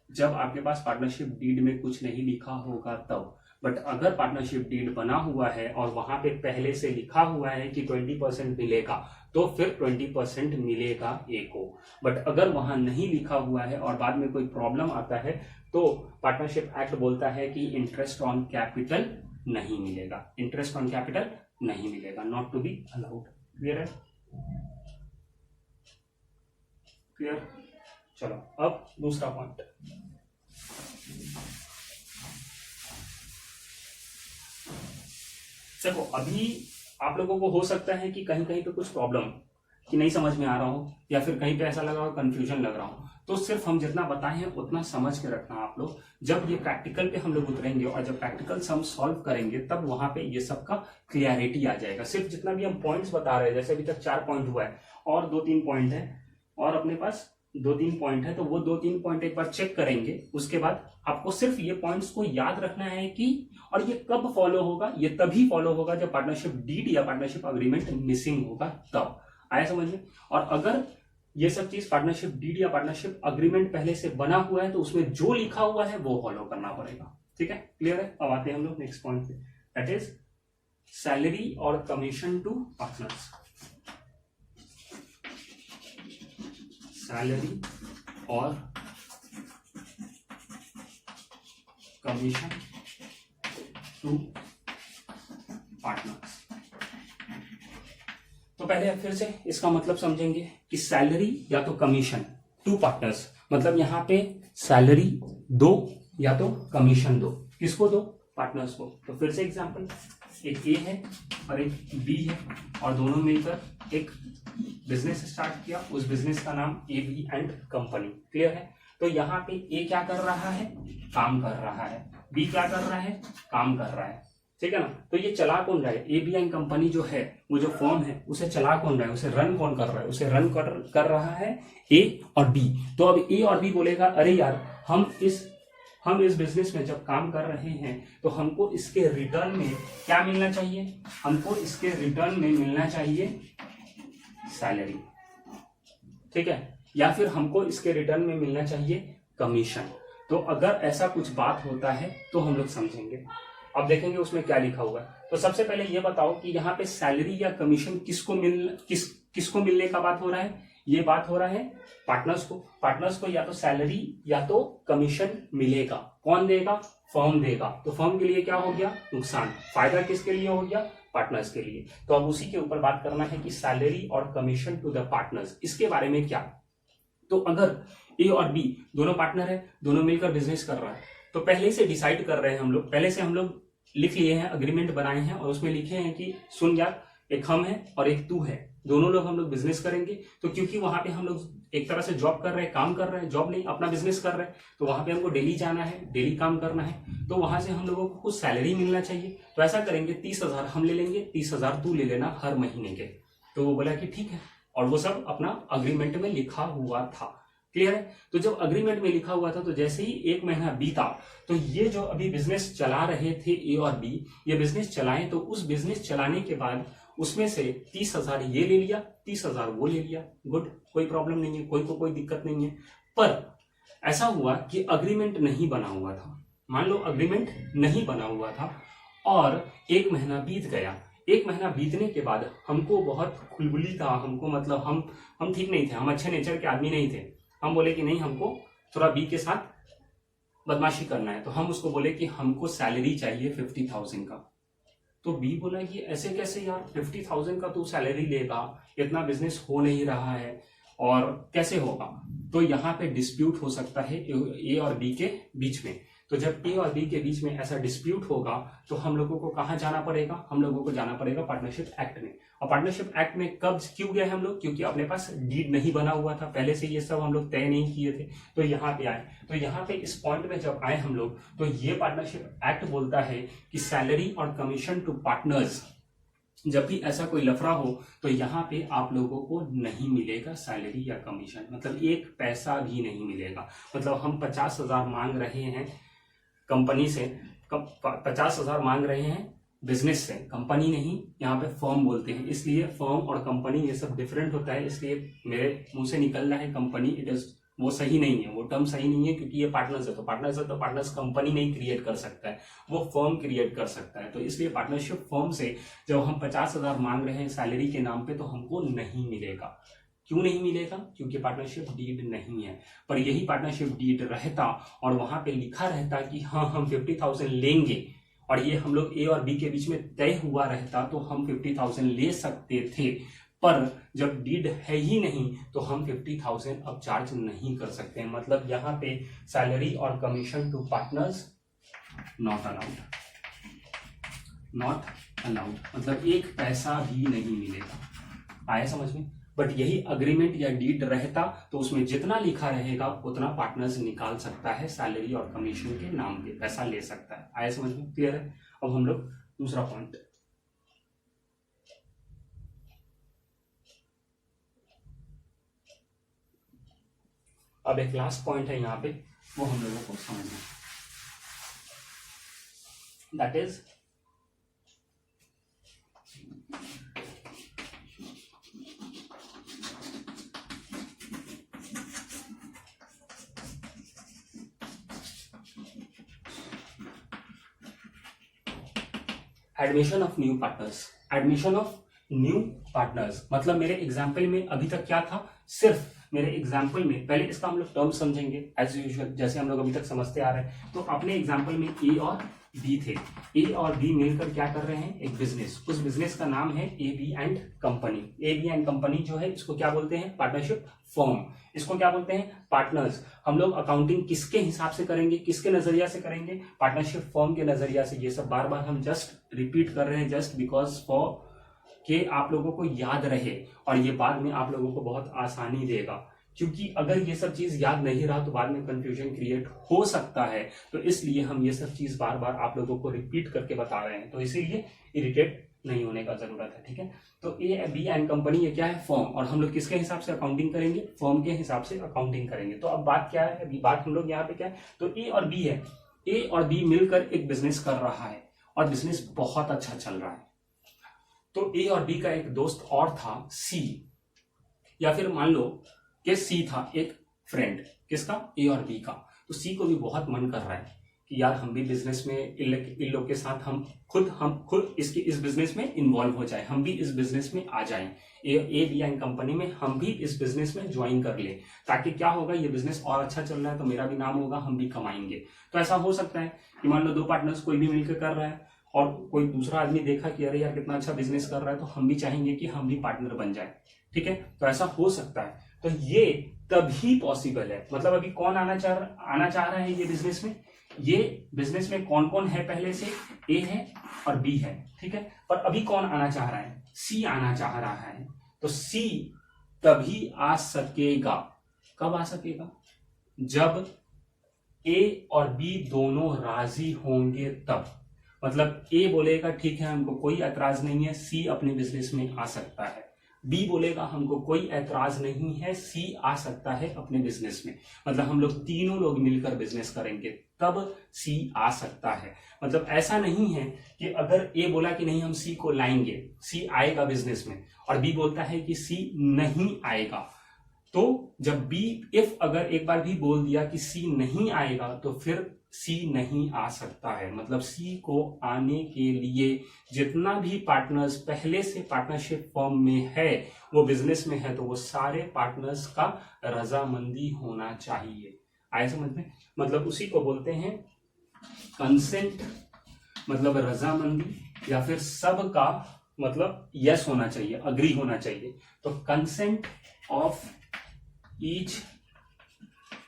जब आपके पास पार्टनरशिप डीड में कुछ नहीं लिखा होगा तब। बट अगर पार्टनरशिप डीड बना हुआ है और वहां पे पहले से लिखा हुआ है कि 20% मिलेगा तो फिर 20% मिलेगा ए को। बट अगर वहां नहीं लिखा हुआ है और बाद में कोई प्रॉब्लम आता है तो पार्टनरशिप एक्ट बोलता है कि इंटरेस्ट ऑन कैपिटल नहीं मिलेगा, इंटरेस्ट ऑन कैपिटल नहीं मिलेगा, not to be allowed. Clear है? क्लियर? चलो अब दूसरा पॉइंट, देखो अभी आप लोगों को हो सकता है कि कहीं कहीं पे कुछ प्रॉब्लम कि नहीं समझ में आ रहा हो, या फिर कहीं पे ऐसा लग रहा हो कंफ्यूजन लग रहा हो, तो सिर्फ हम जितना बताए हैं उतना समझ के रखना आप लोग। जब ये प्रैक्टिकल पे हम लोग उतरेंगे और जब प्रैक्टिकल हम सॉल्व करेंगे तब वहां पे ये सब का क्लियरिटी आ जाएगा। सिर्फ जितना भी हम पॉइंट्स बता रहे हैं, जैसे अभी तक 4 पॉइंट हुआ है और 2-3 पॉइंट है, और अपने पास 2-3 पॉइंट है, तो वो 2-3 पॉइंट एक बार चेक करेंगे। उसके बाद आपको सिर्फ ये पॉइंट्स को याद रखना है कि, और ये कब फॉलो होगा, ये तभी फॉलो होगा जब पार्टनरशिप डीड या पार्टनरशिप अग्रीमेंट मिसिंग होगा तब। आया समझ में? और अगर ये सब चीज पार्टनरशिप डीड या पार्टनरशिप अग्रीमेंट पहले से बना हुआ है तो उसमें जो लिखा हुआ है वो फॉलो करना पड़ेगा। ठीक है? क्लियर है? अब आते हैं हम लोग नेक्स्ट पॉइंट पे, दैट इज सैलरी और कमीशन टू पार्टनर्स। सैलरी और कमीशन टू पार्टनर्स। तो पहले फिर से इसका मतलब समझेंगे कि सैलरी या तो कमीशन टू पार्टनर्स, मतलब यहां पे सैलरी दो या तो कमीशन दो। किसको दो? पार्टनर्स को। तो फिर से एग्जांपल, एक ए है और एक बी है और दोनों मिलकर एक बिजनेस स्टार्ट किया, उस बिजनेस का नाम A B and company. Clear है? तो यहाँ पे ए क्या कर रहा है? काम कर रहा है। बी क्या कर रहा है? काम कर रहा है। ठीक है ना? तो ये चला कौन रहा है? ए बी एंड कंपनी जो है, वो जो फॉर्म है, उसे चला कौन रहा है? उसे रन कौन कर रहा है? उसे रन कर रहा है ए और बी। तो अब ए और बी बोलेगा अरे यार हम इस बिजनेस में जब काम कर रहे हैं तो हमको इसके रिटर्न में क्या मिलना चाहिए? हमको इसके रिटर्न में मिलना चाहिए सैलरी। ठीक है? या फिर हमको इसके रिटर्न में मिलना चाहिए कमीशन। तो अगर ऐसा कुछ बात होता है तो हम लोग समझेंगे। अब देखेंगे उसमें क्या लिखा हुआ है। तो सबसे पहले ये बताओ कि यहाँ पे सैलरी या कमीशन किसको मिलने का बात हो रहा है? ये बात हो रहा है पार्टनर्स को। पार्टनर्स को या तो सैलरी या तो कमीशन मिलेगा। कौन देगा? फर्म देगा। तो फर्म के लिए क्या हो गया? नुकसान। फायदा किसके लिए हो गया? पार्टनर्स के लिए। तो अब उसी के ऊपर बात करना है कि सैलरी और कमीशन टू द पार्टनर्स, इसके बारे में क्या। तो अगर ए और बी दोनों पार्टनर है, दोनों मिलकर बिजनेस कर रहा है, तो पहले से डिसाइड कर रहे हैं हम लोग, पहले से हम लोग लिख लिए हैं, अग्रीमेंट बनाए हैं और उसमें लिखे हैं कि सुन यार, एक हम है और एक तू है, दोनों लोग हम लोग बिजनेस करेंगे। तो क्योंकि वहां पे हम लोग एक तरह से जॉब कर रहे हैं, काम कर रहे हैं, जॉब नहीं अपना बिजनेस कर रहे हैं, तो वहां पे हमको डेली जाना है, डेली काम करना है, तो वहां से हम लोगों को कुछ सैलरी मिलना चाहिए। तो ऐसा करेंगे 30,000 हम ले लेंगे, 30,000 तू ले लेना हर महीने के। तो वो बोला कि ठीक है, और वो सब अपना अग्रीमेंट में लिखा हुआ था। क्लियर है? तो जब अग्रीमेंट में लिखा हुआ था तो जैसे ही 1 महीना बीता तो ये जो अभी बिजनेस चला रहे थे ए और बी, ये बिजनेस चलाएं, तो उस बिजनेस चलाने के बाद उसमें से 30,000 ये ले लिया, 30,000 वो ले लिया। गुड, कोई प्रॉब्लम नहीं है, कोई दिक्कत नहीं है। पर ऐसा हुआ कि अग्रीमेंट नहीं बना हुआ था। मान लो अग्रीमेंट नहीं बना हुआ था और 1 महीना बीत गया। 1 महीना बीतने के बाद हमको बहुत खुलबुली था, हमको मतलब हम ठीक नहीं थे, हम अच्छे नेचर के आदमी नहीं थे। हम बोले कि नहीं, हमको थोड़ा बी के साथ बदमाशी करना है। तो हम उसको बोले कि हमको सैलरी चाहिए 50,000 का। तो बी बोला कि ऐसे कैसे यार, 50,000 का तू सैलरी लेगा, इतना बिजनेस हो नहीं रहा है और कैसे होगा। तो यहाँ पे डिस्प्यूट हो सकता है ए और बी के बीच में। तो जब ए और बी के बीच में ऐसा डिस्प्यूट होगा तो हम लोगों को कहाँ जाना पड़ेगा, हम लोगों को जाना पड़ेगा पार्टनरशिप एक्ट में। और पार्टनरशिप एक्ट में कब क्यों गए हम लोग, क्योंकि अपने पास डीड नहीं बना हुआ था पहले से, ये सब हम लोग तय नहीं किए थे, तो यहाँ पे आए। तो यहाँ पे इस पॉइंट में जब आए हम लोग, तो ये पार्टनरशिप एक्ट बोलता है कि सैलरी और कमीशन टू पार्टनर्स, जब भी ऐसा कोई लफड़ा हो तो यहाँ पे आप लोगों को नहीं मिलेगा सैलरी या कमीशन, मतलब एक पैसा भी नहीं मिलेगा। मतलब हम 50,000 मांग रहे हैं कंपनी से, 50,000 मांग रहे हैं बिजनेस से, कंपनी नहीं, यहाँ पे फर्म बोलते हैं, इसलिए फर्म और कंपनी ये सब डिफरेंट होता है, इसलिए मेरे मुंह से निकल रहा है कंपनी, इट इज वो सही नहीं है, वो टर्म सही नहीं है, क्योंकि ये पार्टनर्स है, तो पार्टनर्स कंपनी नहीं क्रिएट कर सकता है, वो फर्म क्रिएट कर सकता है। तो इसलिए पार्टनरशिप फर्म से जब हम 50,000 मांग रहे हैं सैलरी के नाम पे, तो हमको नहीं मिलेगा। क्यों नहीं मिलेगा, क्योंकि पार्टनरशिप डीड नहीं है। पर यही पार्टनरशिप डीड रहता और वहां पे लिखा रहता कि हाँ हम 50,000 लेंगे, और ये हम लोग ए और बी के बीच में तय हुआ रहता, तो हम 50,000 ले सकते थे। पर जब डीड है ही नहीं तो हम 50,000 अब चार्ज नहीं कर सकते हैं। मतलब यहाँ पे सैलरी और commission to partners not allowed, not allowed, मतलब एक पैसा भी नहीं मिलेगा। आया समझ में। बट यही अग्रीमेंट या डीड रहता तो उसमें जितना लिखा रहेगा उतना पार्टनर्स निकाल सकता है, सैलरी और कमीशन के नाम पे पैसा ले सकता है। आया समझ में, क्लियर है। अब हम लोग दूसरा पॉइंट, अब एक लास्ट पॉइंट है यहाँ पे, वो हम लोगों को समझना, that is admission of new partners. Admission of new partners मतलब मेरे एग्जाम्पल में अभी तक क्या था, सिर्फ मेरे एग्जाम्पल में, पहले इसका हम लोग टर्म समझेंगे एज यूजुअल, जैसे हम लोग अभी तक समझते आ रहे हैं। तो अपने एग्जाम्पल में ए और बी थे, ए और बी मिलकर क्या कर रहे हैं, एक बिजनेस, उस बिजनेस का नाम है A B and company. A B and company जो है इसको क्या बोलते हैं, पार्टनरशिप फर्म। इसको क्या बोलते हैं, पार्टनर्स। हम लोग अकाउंटिंग किसके हिसाब से करेंगे, किसके नजरिया से करेंगे, पार्टनरशिप फर्म के नजरिया से। ये सब बार बार हम जस्ट रिपीट कर रहे हैं, जस्ट बिकॉज फॉर कि आप लोगों को याद रहे, और ये बाद में आप लोगों को बहुत आसानी देगा, क्योंकि अगर ये सब चीज याद नहीं रहा तो बाद में कंफ्यूजन क्रिएट हो सकता है। तो इसलिए हम ये सब चीज बार बार आप लोगों को रिपीट करके बता रहे हैं, तो इसीलिए इरिटेट नहीं होने का जरूरत है, ठीक है। तो ए बी एंड कंपनी ये क्या है, फर्म, और हम लोग किसके हिसाब से अकाउंटिंग करेंगे, फर्म के हिसाब से अकाउंटिंग करेंगे। तो अब बात क्या है, अभी बात हम लोग यहाँ पे क्या है, तो ए और बी है, ए और बी मिलकर एक बिजनेस कर रहा है और बिजनेस बहुत अच्छा चल रहा है। तो ए और बी का एक दोस्त और था सी, या फिर मान लो कि सी था एक फ्रेंड, किसका, ए और बी का। तो सी को भी बहुत मन कर रहा है कि यार हम भी बिजनेस में इन लोग के साथ हम खुद इस बिजनेस में इन्वॉल्व हो जाए, हम भी इस बिजनेस में आ जाएं, ए बी एंड कंपनी में हम भी इस बिजनेस में ज्वाइन कर ले, ताकि क्या होगा, ये बिजनेस और अच्छा चल रहा है तो मेरा भी नाम होगा, हम भी कमाएंगे। तो ऐसा हो सकता है कि मान लो दो पार्टनर्स कोई भी मिलकर कर रहा है और कोई दूसरा आदमी देखा कि अरे यार कितना अच्छा बिजनेस कर रहा है, तो हम भी चाहेंगे कि हम भी पार्टनर बन जाए, ठीक है। तो ऐसा हो सकता है। तो ये तभी पॉसिबल है, मतलब अभी कौन आना चाह रहा है ये बिजनेस में, ये बिजनेस में कौन कौन है, पहले से ए है और बी है, ठीक है। पर अभी कौन आना चाह रहा है, सी आना चाह रहा है। तो सी तभी आ सकेगा, कब आ सकेगा, जब ए और बी दोनों राजी होंगे तब। मतलब ए बोलेगा ठीक है हमको कोई ऐतराज नहीं है, सी अपने बिजनेस में आ सकता है, बी बोलेगा हमको कोई ऐतराज नहीं है, सी आ सकता है अपने बिजनेस में। मतलब हम लोग तीनों लोग मिलकर बिजनेस करेंगे तब सी आ सकता है। मतलब ऐसा नहीं है कि अगर ए बोला कि नहीं हम सी को लाएंगे, सी आएगा बिजनेस में, और बी बोलता है कि सी नहीं आएगा, तो जब बी इफ अगर एक बार भी बोल दिया कि सी नहीं आएगा तो फिर सी नहीं आ सकता है। मतलब सी को आने के लिए जितना भी पार्टनर्स पहले से पार्टनरशिप फर्म में है, वो बिजनेस में है, तो वो सारे पार्टनर्स का रजामंदी होना चाहिए। आए समझ में, मतलब उसी को बोलते हैं कंसेंट, मतलब रजामंदी, या फिर सबका मतलब यस होना चाहिए, अग्री होना चाहिए। तो consent of each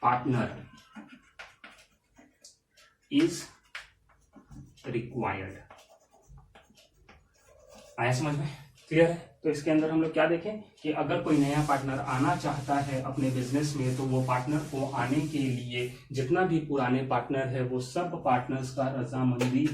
partner is required. आया समझ में? क्लियर है? तो इसके अंदर हम लोग क्या देखें कि अगर कोई नया पार्टनर आना चाहता है अपने बिजनेस में, तो वो पार्टनर को आने के लिए जितना भी पुराने पार्टनर है वो सब पार्टनर्स का रजामंदी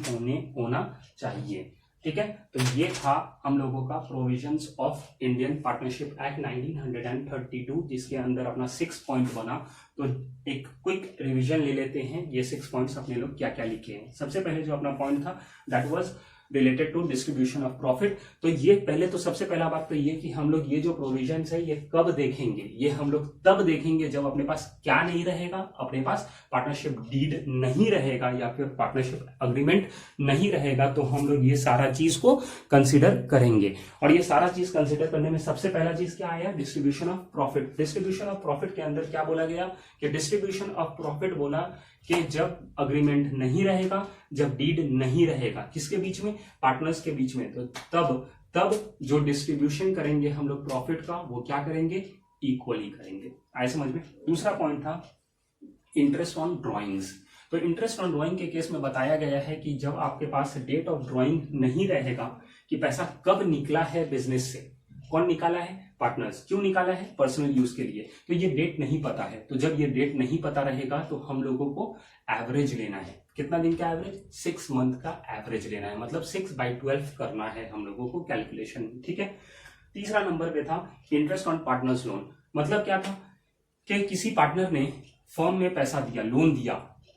होना चाहिए। ठीक है, तो ये था हम लोगों का provisions of Indian partnership act 1932, जिसके अंदर अपना 6 पॉइंट बना। तो एक क्विक रिवीजन ले लेते हैं, ये 6 पॉइंट्स अपने लोग क्या क्या लिखे हैं। सबसे पहले जो अपना पॉइंट था that was related to distribution of profit. तो ये पहले तो सबसे पहला बात तो ये कि हम लोग ये जो प्रोविजंस है ये कब देखेंगे, ये हम लोग तब देखेंगे जब अपने पास क्या नहीं रहेगा, अपने पास पार्टनरशिप डीड नहीं रहेगा या फिर पार्टनरशिप अग्रीमेंट नहीं रहेगा। तो हम लोग ये सारा चीज को कंसिडर करेंगे, और ये सारा चीज कंसिडर करने में सबसे पहला चीज क्या आया, distribution of profit. Distribution of profit के अंदर क्या बोला गया कि डिस्ट्रीब्यूशन ऑफ प्रॉफिट बोला कि जब अग्रीमेंट नहीं रहेगा, जब डीड नहीं रहेगा, किसके बीच में, पार्टनर्स के बीच में, तो तब जो डिस्ट्रीब्यूशन करेंगे हम लोग प्रॉफिट का वो क्या करेंगे, इक्वली करेंगे। आए समझ में? दूसरा पॉइंट था इंटरेस्ट ऑन ड्रॉइंग्स। तो इंटरेस्ट ऑन ड्रॉइंग के केस में बताया गया है कि जब आपके पास डेट ऑफ ड्रॉइंग नहीं रहेगा कि पैसा कब निकला है बिजनेस से, कौन निकाला है, पार्टनर्स। क्यों निकाला है, पर्सनल यूज के लिए। तो ये डेट नहीं पता है, तो जब ये डेट नहीं पता रहेगा तो हम लोगों को एवरेज लेना है। कितना दिन का एवरेज, 6 मंथ का एवरेज लेना है, मतलब 6/12 करना है हम लोगों को कैलकुलेशन। ठीक है। तीसरा नंबर पे था इंटरेस्ट ऑन पार्टनर्स लोन। मतलब क्या था कि किसी पार्टनर ने फर्म में पैसा दिया, लोन दिया,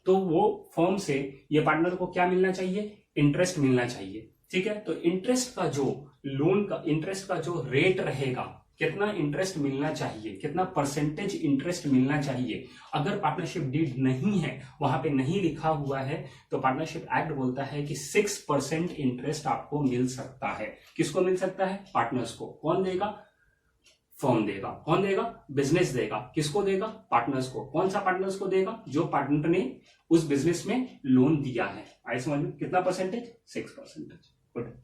तो वो फर्म से ये पार्टनर को क्या मिलना चाहिए, इंटरेस्ट मिलना चाहिए। ठीक है, तो इंटरेस्ट का जो लोन का इंटरेस्ट का जो रेट रहेगा, कितना इंटरेस्ट मिलना चाहिए, कितना परसेंटेज इंटरेस्ट मिलना चाहिए, अगर पार्टनरशिप डीड नहीं है, वहां पे नहीं लिखा हुआ है, तो पार्टनरशिप एक्ट बोलता है कि 6% इंटरेस्ट आपको मिल सकता है। किसको मिल सकता है, पार्टनर्स को। कौन देगा, फर्म देगा। कौन देगा, बिजनेस देगा। किसको देगा, पार्टनर्स को। कौन सा पार्टनर्स को देगा, जो पार्टनर ने उस बिजनेस में लोन दिया है। आइए समझ में? कितना परसेंटेज, 6%। गुड।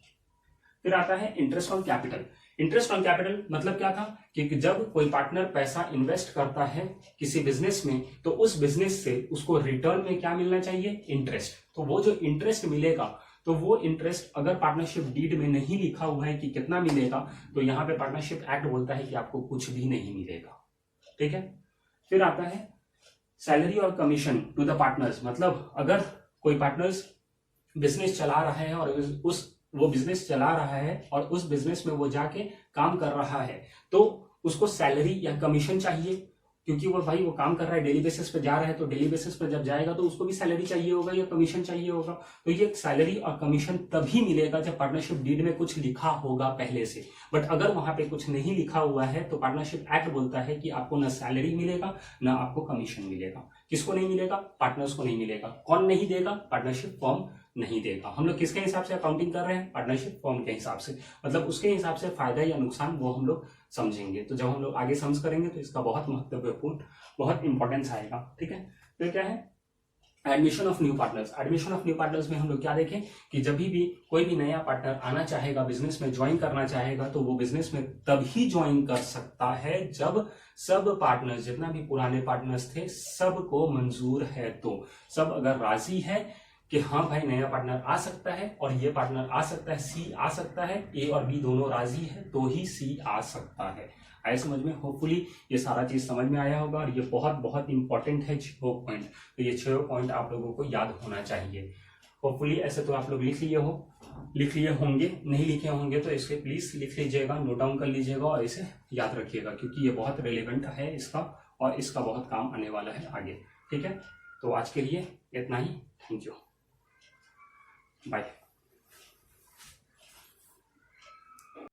फिर आता है interest on capital. Interest on capital मतलब क्या था कि जब कोई पार्टनर पैसा इन्वेस्ट करता है किसी बिजनेस में, तो उस बिजनेस से उसको रिटर्न में क्या मिलना चाहिए, इंटरेस्ट। तो वो जो इंटरेस्ट मिलेगा, तो वो इंटरेस्ट अगर पार्टनरशिप डीड में नहीं लिखा हुआ है कि कितना मिलेगा, तो यहाँ पे पार्टनरशिप एक्ट बोलता है कि आपको कुछ भी नहीं मिलेगा। ठीक है। फिर आता है सैलरी और कमीशन टू द पार्टनर्स। मतलब अगर कोई पार्टनर्स बिजनेस चला रहा है और वो बिजनेस चला रहा है और उस बिजनेस में वो जाके काम कर रहा है, तो उसको सैलरी या कमीशन चाहिए, क्योंकि वो भाई वो काम कर रहा है, डेली बेसिस पे जा रहा है, तो डेली बेसिस पे जब जाएगा तो उसको भी सैलरी चाहिए होगा या कमीशन चाहिए होगा। तो ये सैलरी और कमीशन तभी मिलेगा जब पार्टनरशिप डीड में कुछ लिखा होगा पहले से। बट अगर वहां पे कुछ नहीं लिखा हुआ है, तो पार्टनरशिप एक्ट बोलता है कि आपको ना सैलरी मिलेगा ना आपको कमीशन मिलेगा। किसको नहीं मिलेगा, पार्टनर्स को नहीं मिलेगा। कौन नहीं देगा, पार्टनरशिप फर्म नहीं देगा। हम लोग किसके हिसाब से अकाउंटिंग कर रहे हैं, पार्टनरशिप फर्म के हिसाब से, मतलब उसके हिसाब से फायदा या नुकसान वो हम लोग समझेंगे। तो जब हम लोग आगे समझ करेंगे तो इसका बहुत महत्वपूर्ण, बहुत इंपॉर्टेंस आएगा। ठीक है। फिर क्या है, admission of new partners. Admission of new partners में हम लोग क्या देखें कि जब भी कोई भी नया पार्टनर आना चाहेगा, बिजनेस में ज्वाइन करना चाहेगा, तो वो बिजनेस में तभी ज्वाइन कर सकता है जब सब पार्टनर्स, जितना भी पुराने पार्टनर्स थे, सबको मंजूर है। तो सब अगर राजी है कि हाँ भाई नया पार्टनर आ सकता है और ये पार्टनर आ सकता है, सी आ सकता है, ए और बी दोनों राजी है, तो ही सी आ सकता है। आए समझ में? होपफुली ये सारा चीज समझ में आया होगा, और ये बहुत बहुत इंपॉर्टेंट है 6 पॉइंट। तो ये 6 पॉइंट आप लोगों को याद होना चाहिए। होपफुली ऐसे तो आप लोग लिख लिए होंगे, नहीं लिखे होंगे तो इसके प्लीज लिख लीजिएगा, नोट डाउन कर लीजिएगा और इसे याद रखिएगा, क्योंकि ये बहुत रिलेवेंट है इसका, और इसका बहुत काम आने वाला है आगे। ठीक है, तो आज के लिए इतना ही। Thank you, bye.